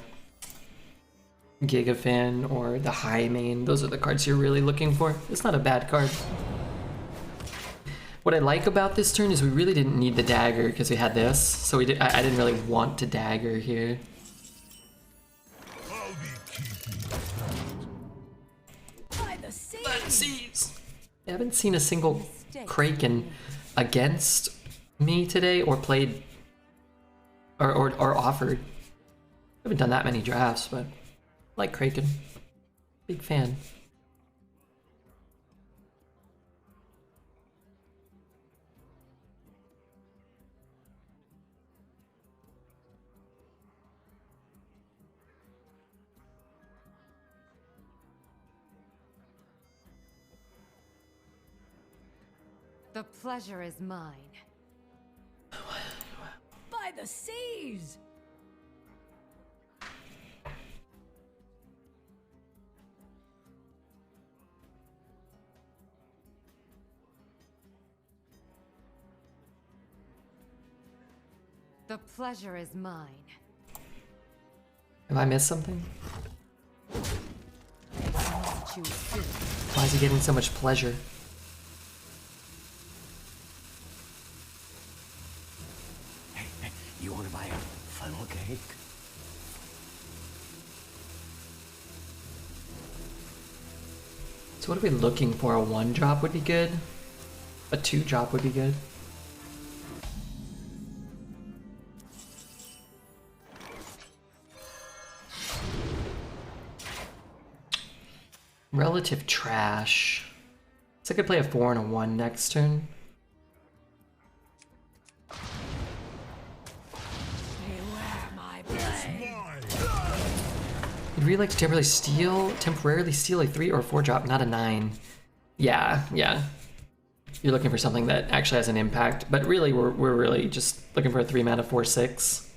Gigafin or the High Main. Those are the cards you're really looking for. It's not a bad card. What I like about this turn is we really didn't need the dagger because we had this, so I didn't really want to dagger here. By the seas. I haven't seen a single Kraken against me today or played or offered. I haven't done that many drafts, but I like Kraken. Big fan. The pleasure is mine. By the seas. The pleasure is mine. Have I missed something? Choose soon. Why is he getting so much pleasure? Hey, you want to buy a funnel cake? So what are we looking for? A 1-drop would be good. A 2-drop would be good. Relative trash. So I could play a 4 and a 1 next turn. Beware my blade. You'd really like to temporarily steal a 3 or 4-drop, not a 9. Yeah. You're looking for something that actually has an impact, but really we're really just looking for a 3-mana 4/6.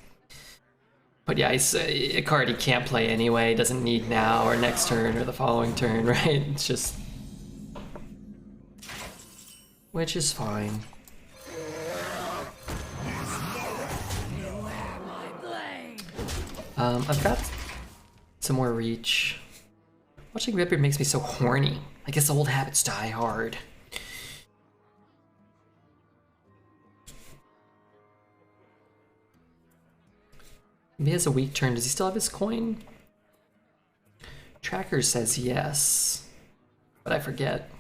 But yeah, it's a card he can't play anyway, doesn't need now or next turn or the following turn, right? It's just... which is fine. Beware my blade. I've got some more reach. Watching RedBeard makes me so horny. I guess old habits die hard. Maybe he has a weak turn. Does he still have his coin? Tracker says yes. but I forget.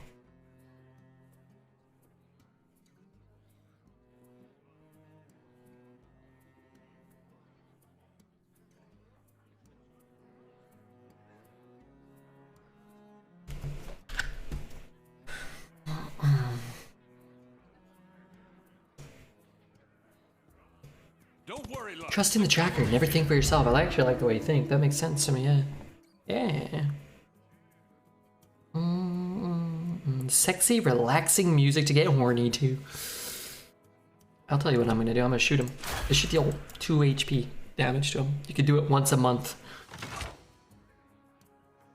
Don't worry, love. Trust in the tracker, never think for yourself. I actually like the way you think. That makes sense to me, yeah. Yeah. Sexy, relaxing music to get horny to. I'll tell you what I'm gonna do. I'm gonna shoot him. This should deal 2 HP damage to him. You could do it once a month.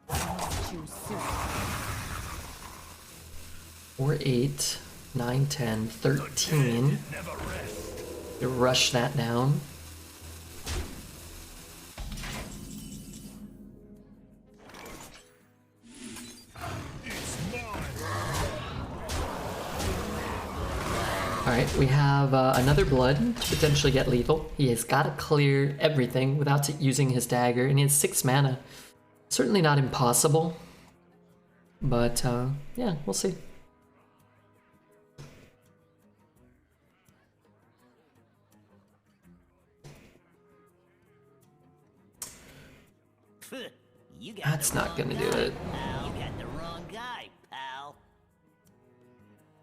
Too soon. 4, 8, 9, 10, 13. Never rest. You rush that down. Alright, we have another blood to potentially get lethal. He has got to clear everything without using his dagger, and he has 6 mana. Certainly not impossible, but yeah, we'll see. You got That's the not wrong gonna do guy, it. pal. You got the wrong guy, pal.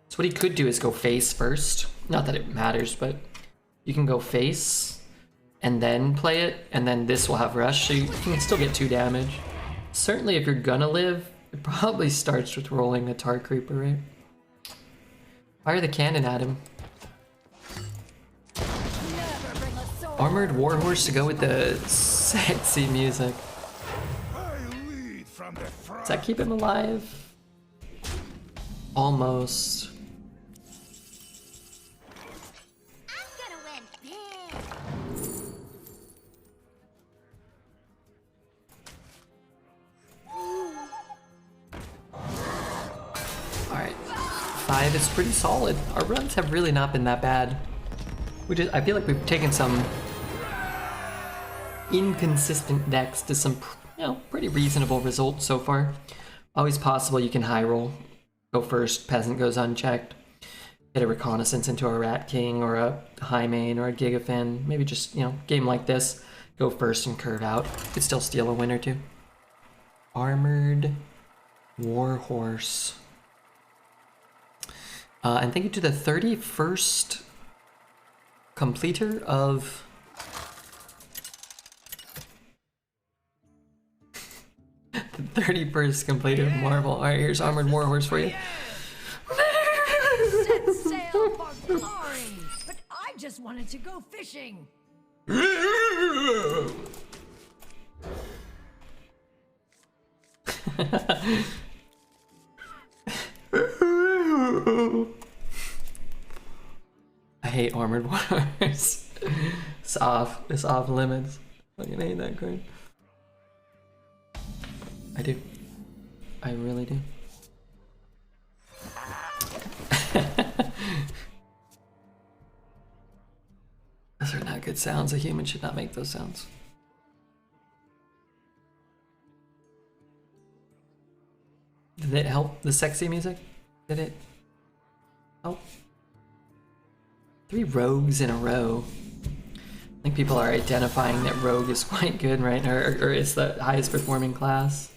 So what he could do is go face first. Not that it matters, but you can go face and then play it, and then this will have rush, so you can still get 2 damage. Certainly if you're gonna live, it probably starts with rolling a Tar Creeper, right? Fire the cannon at him. Never bring a sword. Armored Warhorse to go with the sexy music. I lead from the front. Does that keep him alive? Almost. I'm gonna win big. Alright. 5 is pretty solid. Our runs have really not been that bad. I feel like we've taken some inconsistent decks to some, pretty reasonable results so far. Always possible you can high roll. Go first, peasant goes unchecked. Get a reconnaissance into a Rat King or a High Main or a Gigafin. Maybe just, game like this. Go first and curve out. Could still steal a win or two. Armored Warhorse. And thank you to the 31st completer of the 31st completer of Marvel. Alright, here's Armored Warhorse for you. Set sail for glory. But I just wanted to go fishing. I hate Armored Warhorse. It's off. It's off limits. I fucking hate that card. I do. I really do. Those are not good sounds. A human should not make those sounds. Did it help, the sexy music? Did it help? 3 rogues in a row. I think people are identifying that rogue is quite good, right? Or is the highest performing class.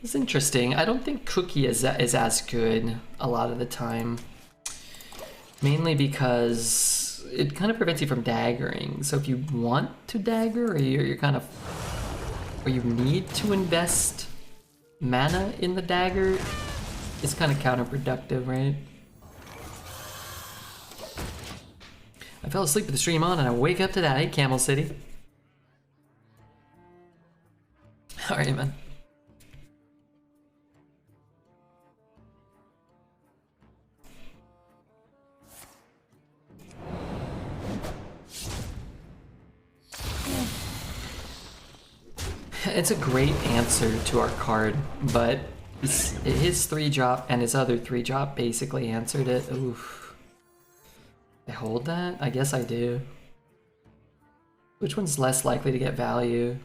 It's interesting. I don't think Cookie is as good a lot of the time. Mainly because it kind of prevents you from daggering. So if you want to dagger, or you're kind of, or you need to invest mana in the dagger, it's kind of counterproductive, right? I fell asleep with the stream on and I wake up to that. Hey, Camel City. Alright, man. It's a great answer to our card, but his 3-drop and his other 3-drop basically answered it. Oof. I hold that? I guess I do. Which one's less likely to get value?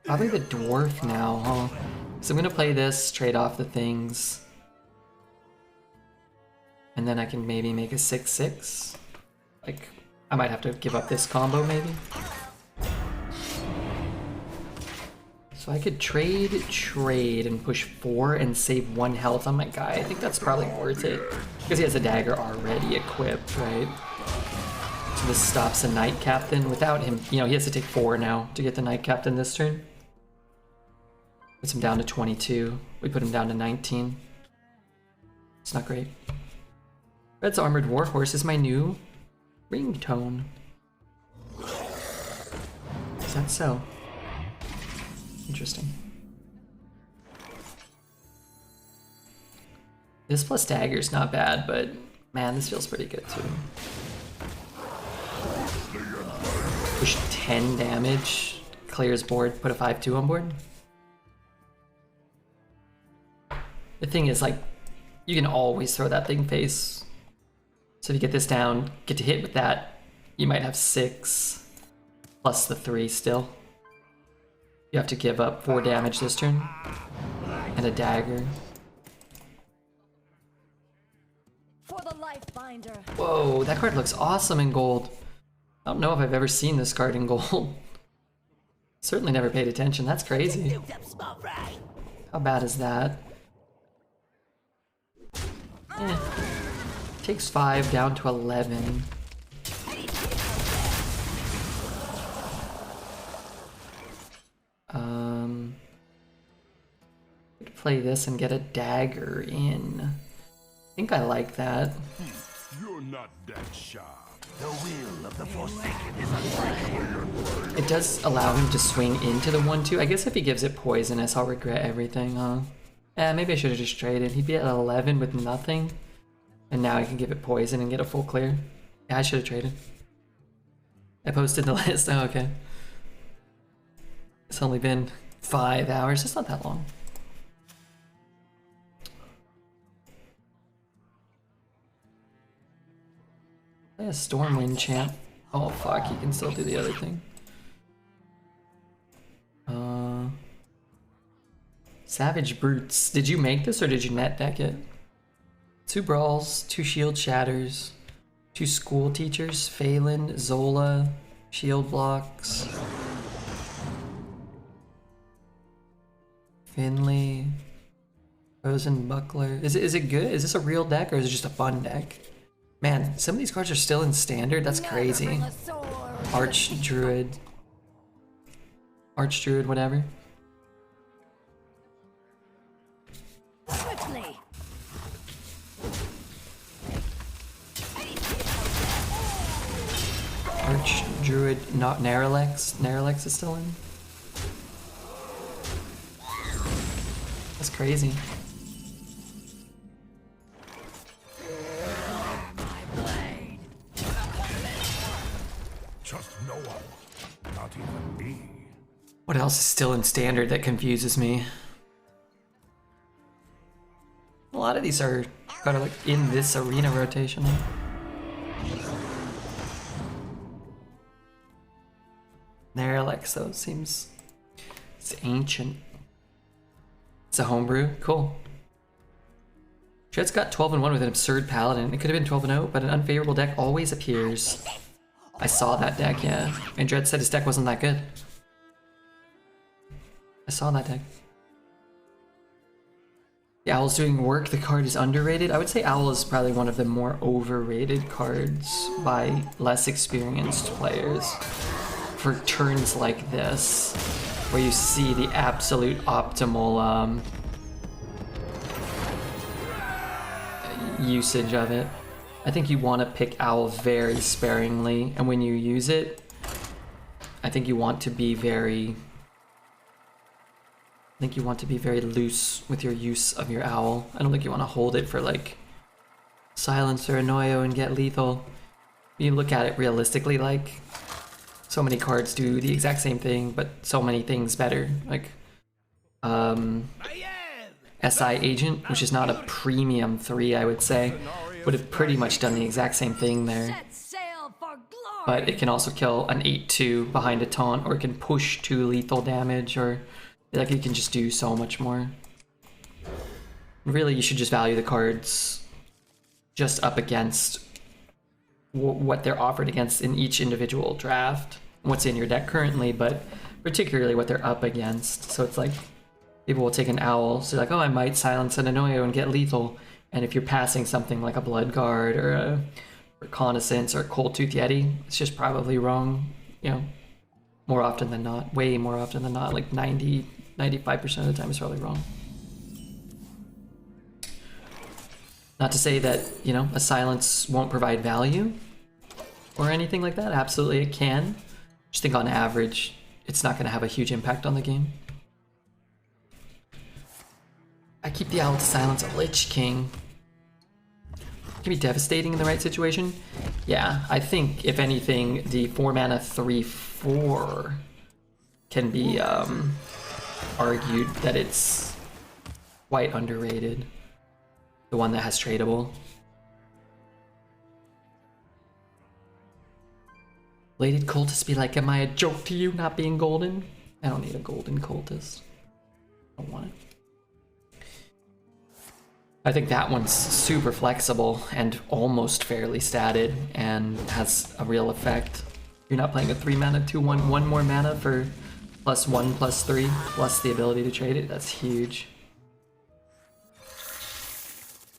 Probably the dwarf now, huh? So I'm gonna play this, trade off the things. And then I can maybe make a 6/6. Like, I might have to give up this combo maybe. So I could trade, and push 4 and save 1 health on my guy. I think that's probably worth it. Because he has a dagger already equipped, right? So this stops a Knight Captain. Without him, you know, he has to take 4 now to get the Knight Captain this turn. Puts him down to 22. We put him down to 19. It's not great. Red's Armored Warhorse is my new ringtone. Is that so? Interesting. This plus dagger's not bad, but man, this feels pretty good too. Push 10 damage, clears board, put a 5/2 on board. The thing is, like, you can always throw that thing face. So if you get this down, get to hit with that, you might have 6 plus the 3 still. You have to give up 4 damage this turn and a dagger. For the life binder. Whoa, that card looks awesome in gold. I don't know if I've ever seen this card in gold. Certainly never paid attention. That's crazy. How bad is that? Takes 5 down to 11. Play this and get a dagger in. I think I like that. You're not that sharp. The will of the Forsaken is unbreakable. It does allow him to swing into the 1/2. I guess if he gives it poisonous, I'll regret everything, huh? Yeah, maybe I should have just traded. He'd be at 11 with nothing. And now I can give it poison and get a full clear. Yeah, I should have traded. I posted the list. Oh, okay. It's only been 5 hours. It's not that long. Play a Stormwind champ. Oh fuck, he can still do the other thing. Savage Brutes. Did you make this or did you net deck it? 2 Brawls, 2 Shield Shatters, 2 School Teachers, Phelan, Zola, Shield Blocks, Finley, Frozen Buckler. Is it good? Is this a real deck or is it just a fun deck? Man, some of these cards are still in standard. That's crazy. Archdruid, whatever. Swiftly. Archdruid, not Naralex. Naralex is still in. That's crazy. Trust no one, not even me. What else is still in standard that confuses me? A lot of these are kind of like in this arena rotation. Naralex though seems it's ancient. It's a homebrew, cool. Shred's got 12-1 with an absurd paladin. It could have been 12-0, but an unfavorable deck always appears. I saw that deck, yeah. And Dred said his deck wasn't that good. I saw that deck. The Owl's doing work. The card is underrated. I would say Owl is probably one of the more overrated cards by less experienced players. For turns like this, where you see the absolute optimal usage of it. I think you want to pick Owl very sparingly, and when you use it, I think you want to be very loose with your use of your Owl. I don't think you want to hold it for like Silence or Annoyo and get lethal. You look at it realistically, like so many cards do the exact same thing, but so many things better. Like SI Agent, which is not a premium 3, I would say, would have pretty much done the exact same thing there. Set sail for glory. But it can also kill an 8/2 behind a taunt, or it can push 2 lethal damage, or feel like you can just do so much more. Really, you should just value the cards just up against what they're offered against in each individual draft, what's in your deck currently, but particularly what they're up against. So it's like, people will take an owl, so like, oh, I might silence an Annoyo and get lethal. And if you're passing something like a Blood Guard or a Reconnaissance or a Cold Tooth Yeti, it's just probably wrong, you know, more often than not, way more often than not, like 95% of the time it's probably wrong. Not to say that, you know, a silence won't provide value or anything like that. Absolutely it can. Just think on average, it's not going to have a huge impact on the game. I keep the owl to silence a Lich King. It can be devastating in the right situation. Yeah, I think if anything, the 4 mana 3/4 can be argued that it's quite underrated. The one that has tradable. Bladed Cultist be like, am I a joke to you not being golden? I don't need a golden cultist. I don't want it. I think that one's super flexible and almost fairly statted and has a real effect. You're not playing a 3 mana 2/1, 1 more mana for +1/+3 plus the ability to trade it. That's huge.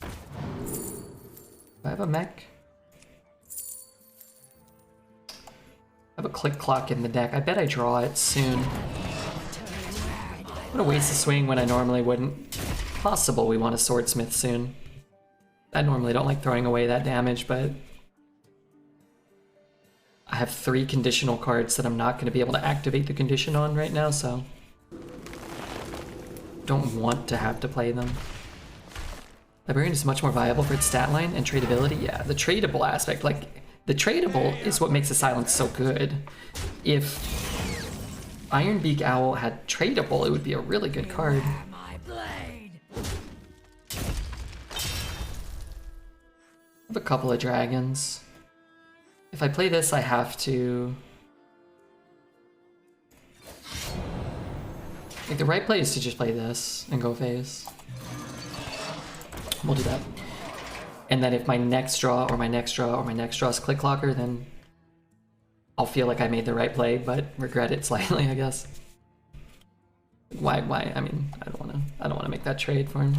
Do I have a mech? I have a Click Clock in the deck. I bet I draw it soon. I'm gonna waste a swing when I normally wouldn't. Possible we want a Swordsmith soon. I normally don't like throwing away that damage, but I have 3 conditional cards that I'm not going to be able to activate the condition on right now, so don't want to have to play them. Librarian is much more viable for its stat line and tradability. Yeah, the tradable aspect, like the tradable is what makes the silence so good. If Ironbeak Owl had tradable, it would be a really good card. I have a couple of dragons. If I play this, I have to... I think the right play is to just play this and go phase. We'll do that. And then if my next draw or my next draw or my next draw is Click Clocker, then I'll feel like I made the right play, but regret it slightly, I guess. Why? I mean, I don't want to make that trade for him.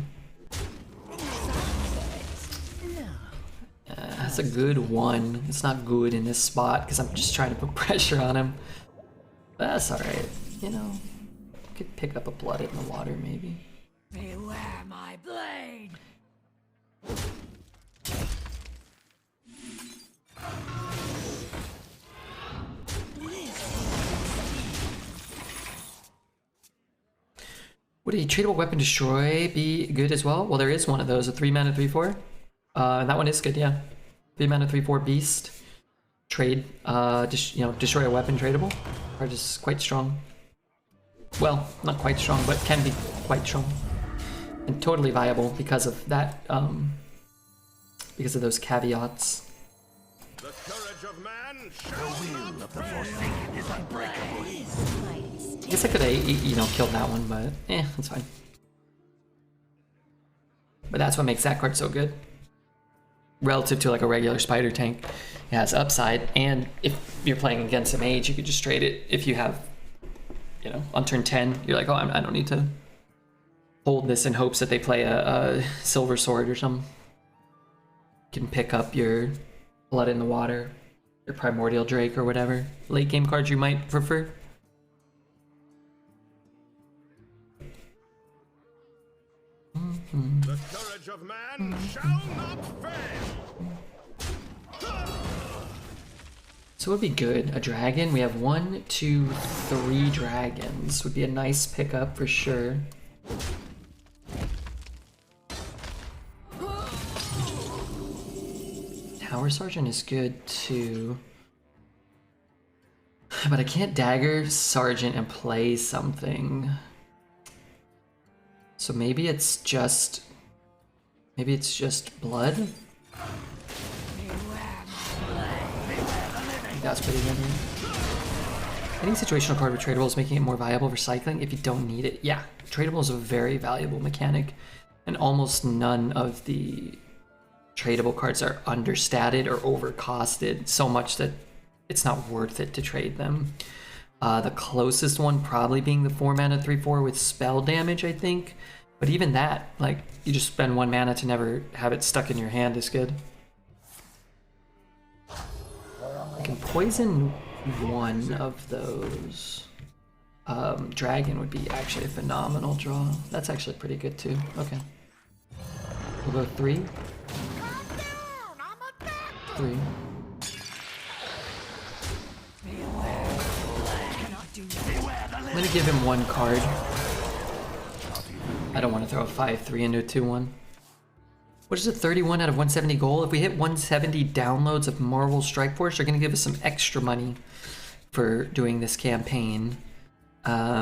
That's a good one. It's not good in this spot because I'm just trying to put pressure on him. But that's alright. You know, could pick up a Blood in the Water maybe. Beware my blade. Would a tradable weapon destroy be good as well? Well, there is one of those, a 3 mana 3/4. That one is good, yeah. 3 mana 3/4 beast. Trade, destroy a weapon tradable. Card is quite strong. Well, not quite strong, but can be quite strong. And totally viable because of that, because of those caveats. The courage of man The will of the Forsaken is unbreakable. I guess I could have, killed that one, but that's fine. But that's what makes that card so good. Relative to like a regular spider tank, it has upside, and if you're playing against a mage, you could just trade it. If you have, on turn 10, you're like, oh, I don't need to hold this in hopes that they play a silver sword or something. You can pick up your Blood in the Water, your Primordial Drake or whatever late game cards you might prefer. The courage of man shall not fail. So it would be good. A dragon. We have 1, 2, 3 dragons. Would be a nice pickup for sure. Tower Sergeant is good too. But I can't Dagger Sergeant and play something. So maybe it's just Blood? I think that's pretty good. Any situational card with tradable is making it more viable for cycling if you don't need it. Yeah, tradable is a very valuable mechanic, and almost none of the tradable cards are understated or overcosted so much that it's not worth it to trade them. The closest one probably being the 4 mana 3/4 with spell damage, I think. But even that, like, you just spend 1 mana to never have it stuck in your hand is good. I can poison one of those. Dragon would be actually a phenomenal draw. That's actually pretty good too. Okay. We'll go 3. 3. I'm gonna give him 1 card. I don't want to throw a 5/3 into a 2/1. What is it, 31 out of 170 goal? If we hit 170 downloads of Marvel Strike Force, they're gonna give us some extra money for doing this campaign,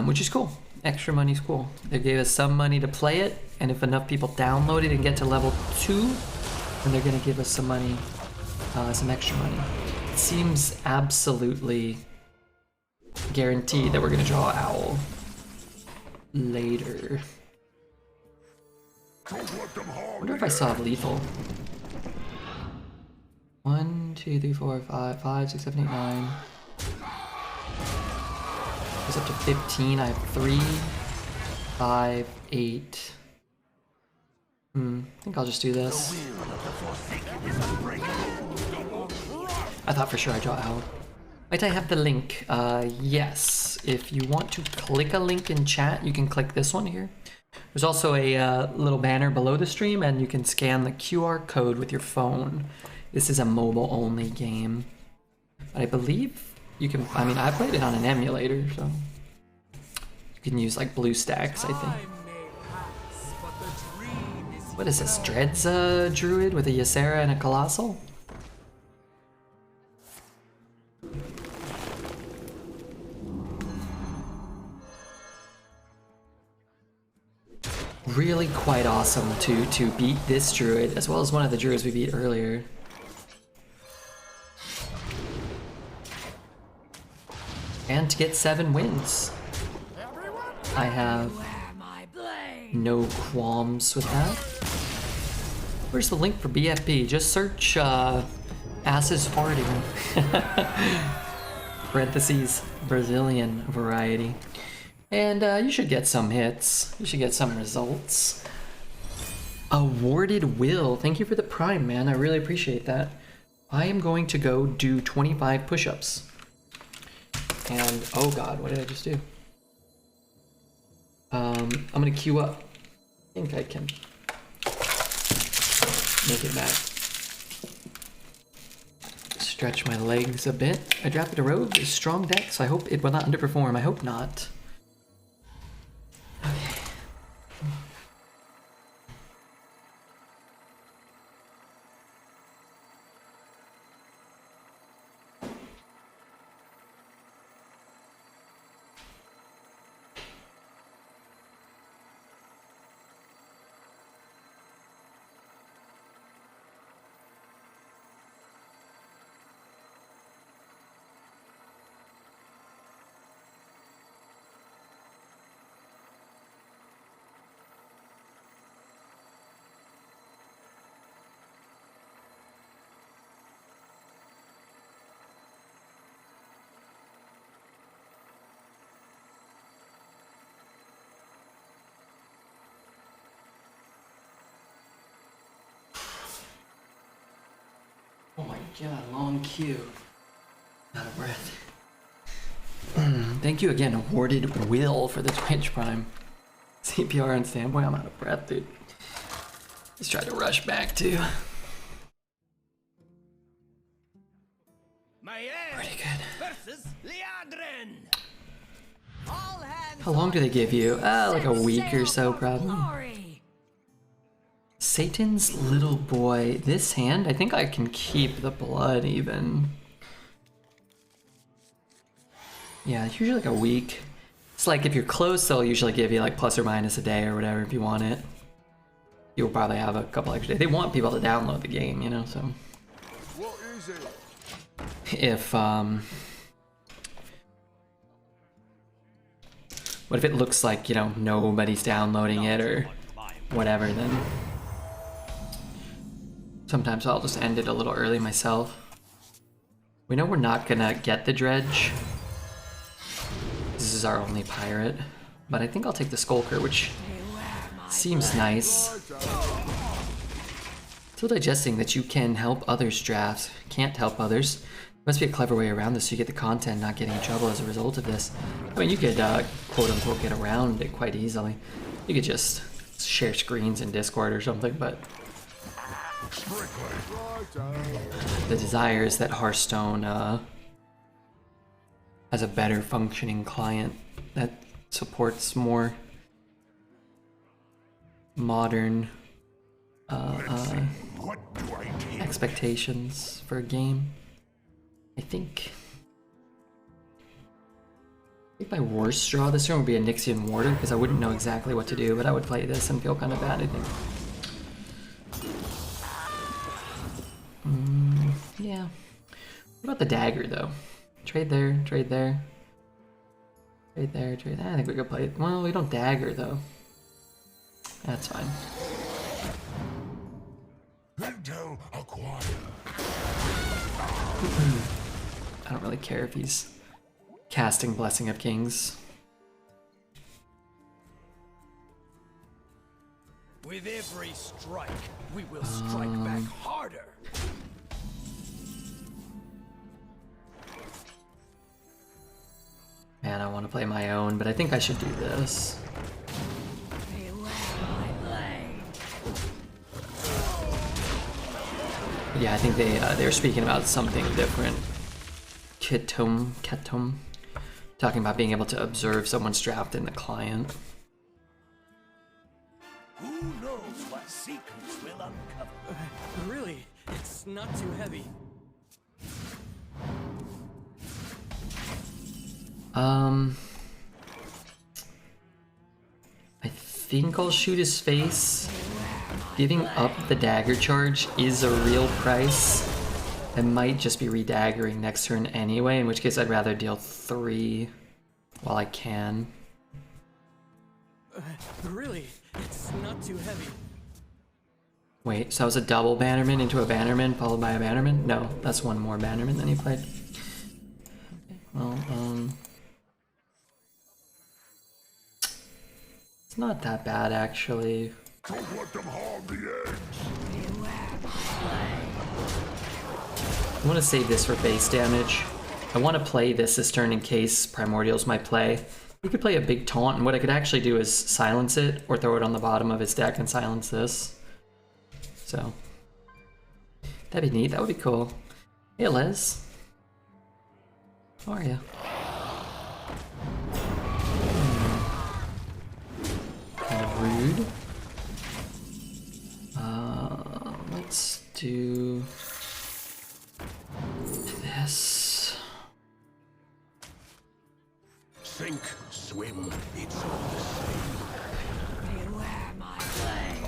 which is cool. Extra money's cool. They gave us some money to play it, and if enough people download it and get to level 2, then they're gonna give us some money, some extra money. It seems absolutely guaranteed that we're gonna draw Owl later. I wonder if I still have lethal. 1, 2, 3, 4, 5, 5, 6, 7, 8, 9. Goes up to 15. I have 3, 5, 8. I think I'll just do this. I thought for sure I'd draw Owl. Might I have the link? Yes. If you want to click a link in chat, you can click this one here. There's also a little banner below the stream, and you can scan the QR code with your phone. This is a mobile-only game. But I believe you can... I mean, I played it on an emulator, so... You can use, like, BlueStacks, I think. What is this? Dread's Druid with a Ysera and a Colossal? Really quite awesome to beat this druid, as well as one of the druids we beat earlier. And to get 7 wins. I have no qualms with that. Where's the link for BFB? Just search asses farting. Parentheses, Brazilian variety. And you should get some hits. You should get some results. Awarded Will. Thank you for the Prime, man. I really appreciate that. I am going to go do 25 push-ups. And, oh god, what did I just do? I'm gonna queue up. I think I can make it back. Stretch my legs a bit. I drafted a rogue, strong deck, so I hope it will not underperform. I hope not. Oh my god, long queue. Out of breath. Thank you again, Awarded Will, for the Twitch Prime. CPR and standpoint, I'm out of breath, dude. Just tried to rush back too. Pretty good. How long do they give you? Like a week or so, probably. Satan's Little Boy. This hand, I think I can keep the blood even. Yeah, it's usually like a week. It's like if you're close, they'll usually give you like plus or minus a day or whatever if you want it. You'll probably have a couple extra days. They want people to download the game, you know, so. What is it? If What if it looks like, you know, nobody's downloading it or whatever, then sometimes I'll just end it a little early myself. We know we're not gonna get the dredge. This is our only pirate, but I think I'll take the Skulker, which seems nice. Still digesting that you can help others draft. Can't help others. Must be a clever way around this so you get the content, not getting in trouble as a result of this. I mean, you could quote unquote get around it quite easily. You could just share screens in Discord or something, but the desire is that Hearthstone has a better functioning client that supports more modern expectations for a game. I think my worst draw this turn would be a Nixian Warder, because I wouldn't know exactly what to do, but I would play this and feel kind of bad, I think. Yeah. What about the dagger, though? Trade there, trade there. Trade there, trade there. I think we could play it. Well, we don't dagger, though. That's fine. Intel acquired. I don't really care if he's casting Blessing of Kings. With every strike, we will strike back harder. Man, I want to play my own, but I think I should do this. Yeah, I think they were speaking about something different. Ketum, talking about being able to observe someone's draft in the client. Who knows what secrets will uncover? Really, it's not too heavy. I think I'll shoot his face. Giving up the dagger charge is a real price. I might just be redaggering next turn anyway, in which case I'd rather deal 3 while I can. Really, it's not too heavy. Wait, so that was a double Bannerman into a Bannerman followed by a Bannerman? No, that's one more Bannerman than he played. Okay, well, it's not that bad actually. Don't let them harm the eggs. I want to save this for base damage. I want to play this turn in case Primordials might play. He could play a big taunt, and what I could actually do is silence it or throw it on the bottom of his deck and silence this. So that'd be neat. That would be cool. Hey, Liz. How are you? Kind of rude. Let's do this. Sink, swim, it's all the same. Beware my blade.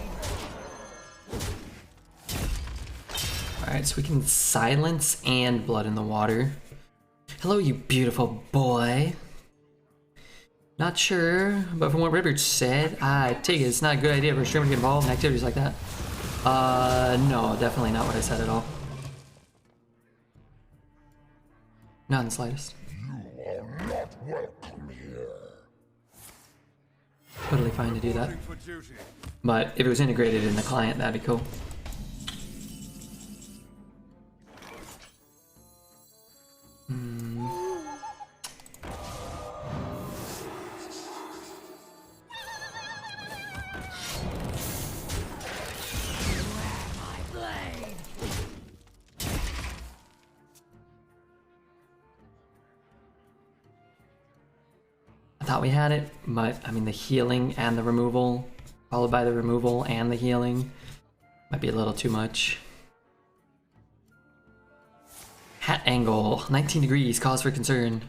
Alright, so we can silence and blood in the water. Hello, you beautiful boy. Not sure, but from what RedBeard said, I take it it's not a good idea for a streamer to get involved in activities like that. No, definitely not what I said at all. Not in the slightest. You are not welcome here. Totally fine to do that. For duty. But if it was integrated in the client, that'd be cool. Thought we had it, but I mean the healing and the removal, followed by the removal and the healing, might be a little too much. Hat angle, 19 degrees, cause for concern.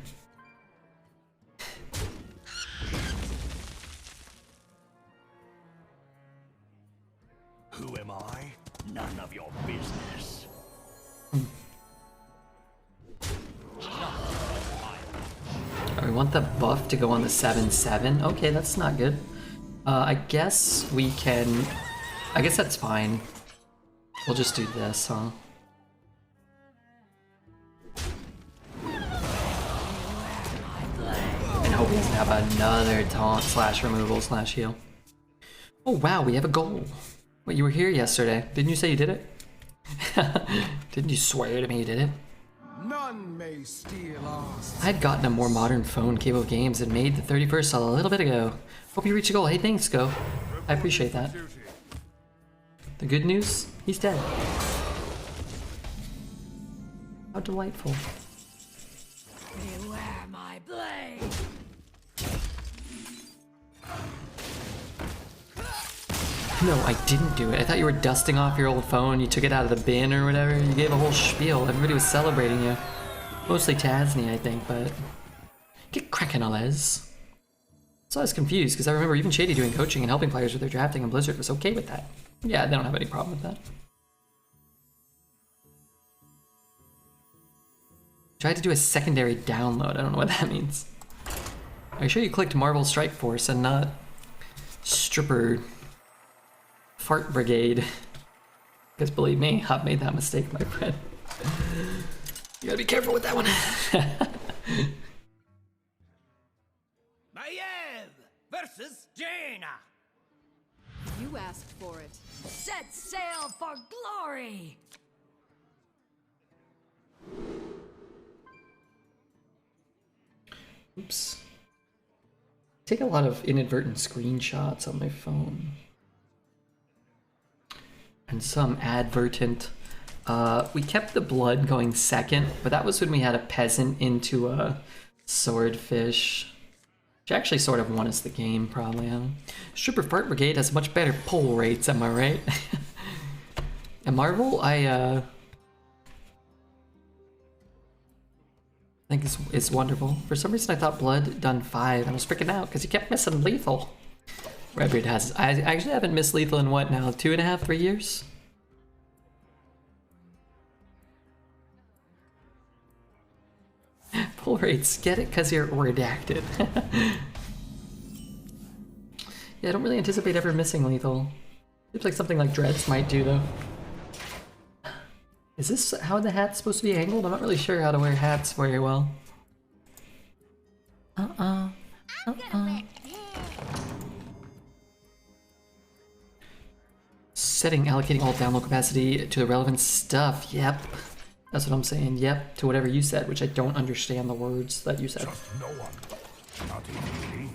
Who am I? None of your business. We want the buff buff to go on the 7/7. Okay, that's not good. I guess we can... I guess that's fine. We'll just do this, huh? And hope he doesn't have another taunt slash removal slash heal. Oh wow, we have a goal. Wait, you were here yesterday. Didn't you say you did it? Didn't you swear to me you did it? None may steal us. I had gotten a more modern phone capable of games and made the 31st a little bit ago. Hope you reach a goal. Hey, thanks, Go. I appreciate that. The good news? He's dead. How delightful. Beware my blade. No, I didn't do it. I thought you were dusting off your old phone. You took it out of the bin or whatever. You gave a whole spiel. Everybody was celebrating you. Mostly Tasney, I think, but... Get cracking, Alez. So I was confused, because I remember even Shady doing coaching and helping players with their drafting, and Blizzard was okay with that. Yeah, they don't have any problem with that. Tried to do a secondary download. I don't know what that means. Are you sure you clicked Marvel Strike Force and not Stripper Fart Brigade? Because believe me, I've made that mistake, my friend. You gotta be careful with that one. Maiev versus Jaina. You asked for it. Set sail for glory. Oops. Take a lot of inadvertent screenshots on my phone. And some advertent. We kept the blood going second, but that was when we had a peasant into a swordfish. Which actually sort of won us the game, probably. Huh? Stripper Fart Brigade has much better pull rates, am I right? And Marvel, I think it's wonderful. For some reason I thought Blood done 5 and I was freaking out because he kept missing lethal. RedBeard has. I actually haven't missed lethal in what now? 2.5, 3 years? Pull rates, get it because you're redacted. Yeah, I don't really anticipate ever missing lethal. Seems like something like Dreads might do though. Is this how the hat's supposed to be angled? I'm not really sure how to wear hats very well. Setting, allocating all download capacity to the relevant stuff. Yep. That's what I'm saying. Yep. To whatever you said, which I don't understand the words that you said. Trust no one. Not even me.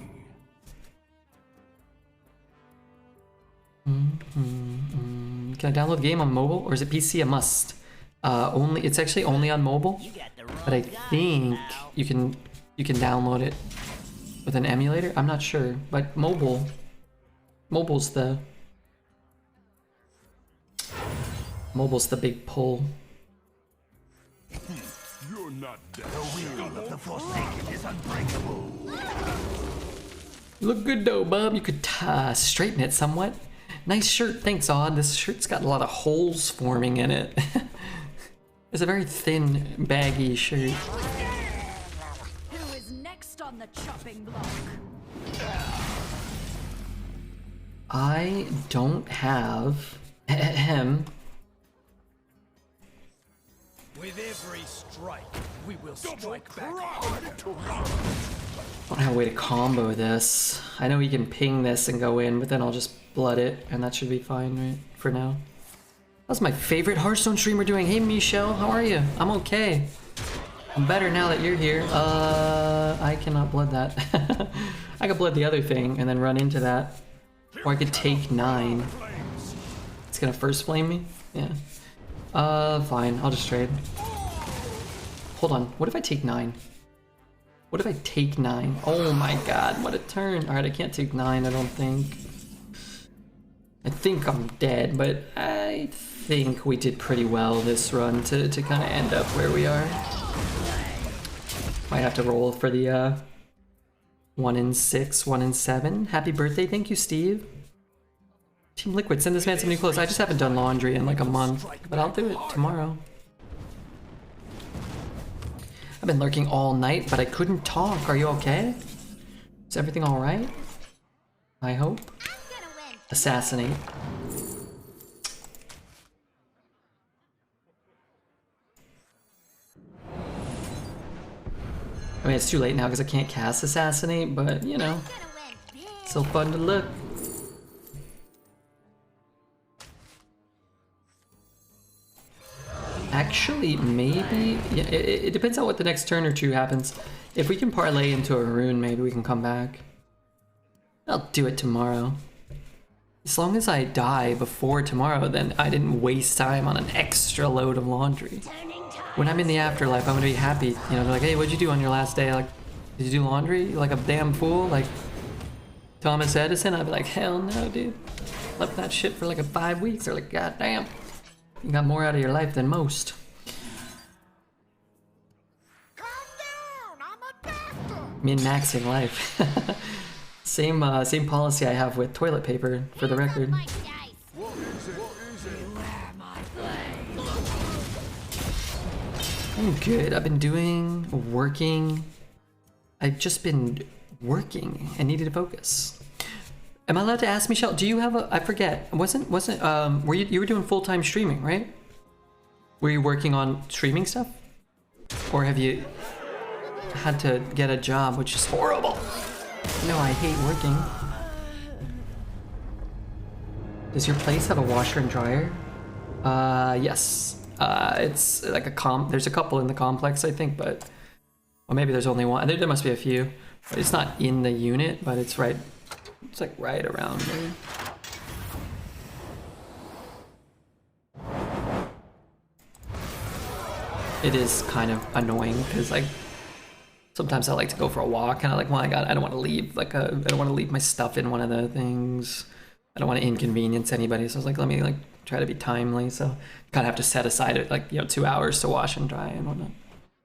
Can I download the game on mobile or is it PC a must? It's actually only on mobile, but I think you can download it with an emulator. I'm not sure, but mobile's the big pull. You're not dead. The will of the Forsaken is unbreakable. You look good though, bub. You could straighten it somewhat. Nice shirt, thanks, Odd. This shirt's got a lot of holes forming in it. It's a very thin, baggy shirt. Who is next on the chopping block? I don't have him. With every strike, we will strike back harder. I don't have a way to combo this. I know he can ping this and go in, but then I'll just blood it, and that should be fine, right? For now. That's my favorite Hearthstone streamer doing. Hey, Michelle, how are you? I'm okay. I'm better now that you're here. I cannot blood that. I could blood the other thing and then run into that. Or I could take 9. It's gonna first flame me? Yeah. Fine. I'll just trade. Hold on. What if I take 9? What if I take 9? Oh my god, what a turn. Alright, I can't take 9, I don't think. I think I'm dead, but I think we did pretty well this run to kind of end up where we are. Might have to roll for the 1 in 6, 1 in 7. Happy birthday, thank you, Steve. Team Liquid, send this man some new clothes. I just haven't done laundry in like a month, but I'll do it tomorrow. I've been lurking all night, but I couldn't talk. Are you okay? Is everything all right? I hope. I'm gonna win. Assassinate. I mean, it's too late now because I can't cast Assassinate, but you know, I'm gonna win big. still fun to look. Actually, maybe, yeah, it depends on what the next turn or two happens. If we can parlay into a rune, maybe we can come back. I'll do it tomorrow. As long as I die before tomorrow, then I didn't waste time on an extra load of laundry. When I'm in the afterlife, I'm gonna be happy. You know, they're like, hey, what'd you do on your last day? Like, did you do laundry? Like a damn fool? Like Thomas Edison? I'd be like, hell no, dude. Left that shit for like 5 weeks. They're like, god damn. You got more out of your life than most. Calm down! I'm a doctor! Min-maxing life. Same policy I have with toilet paper, for the record. My dice. I'm good. I've been working. I've just been working and needed to focus. Am I allowed to ask, Michelle? Do you have a? I forget. Wasn't were you were doing full-time streaming, right? Were you working on streaming stuff, or have you had to get a job, which is horrible? No, I hate working. Does your place have a washer and dryer? Yes. It's like there's a couple in the complex, I think, but or maybe there's only one. There must be a few. But it's not in the unit, but it's right. It's like right around there. It is kind of annoying because like sometimes I like to go for a walk and I'm like, well, I don't want to leave I don't want to leave my stuff in one of the things. I don't want to inconvenience anybody, so I was like, let me like try to be timely. So kind of have to set aside it like 2 hours to wash and dry and whatnot.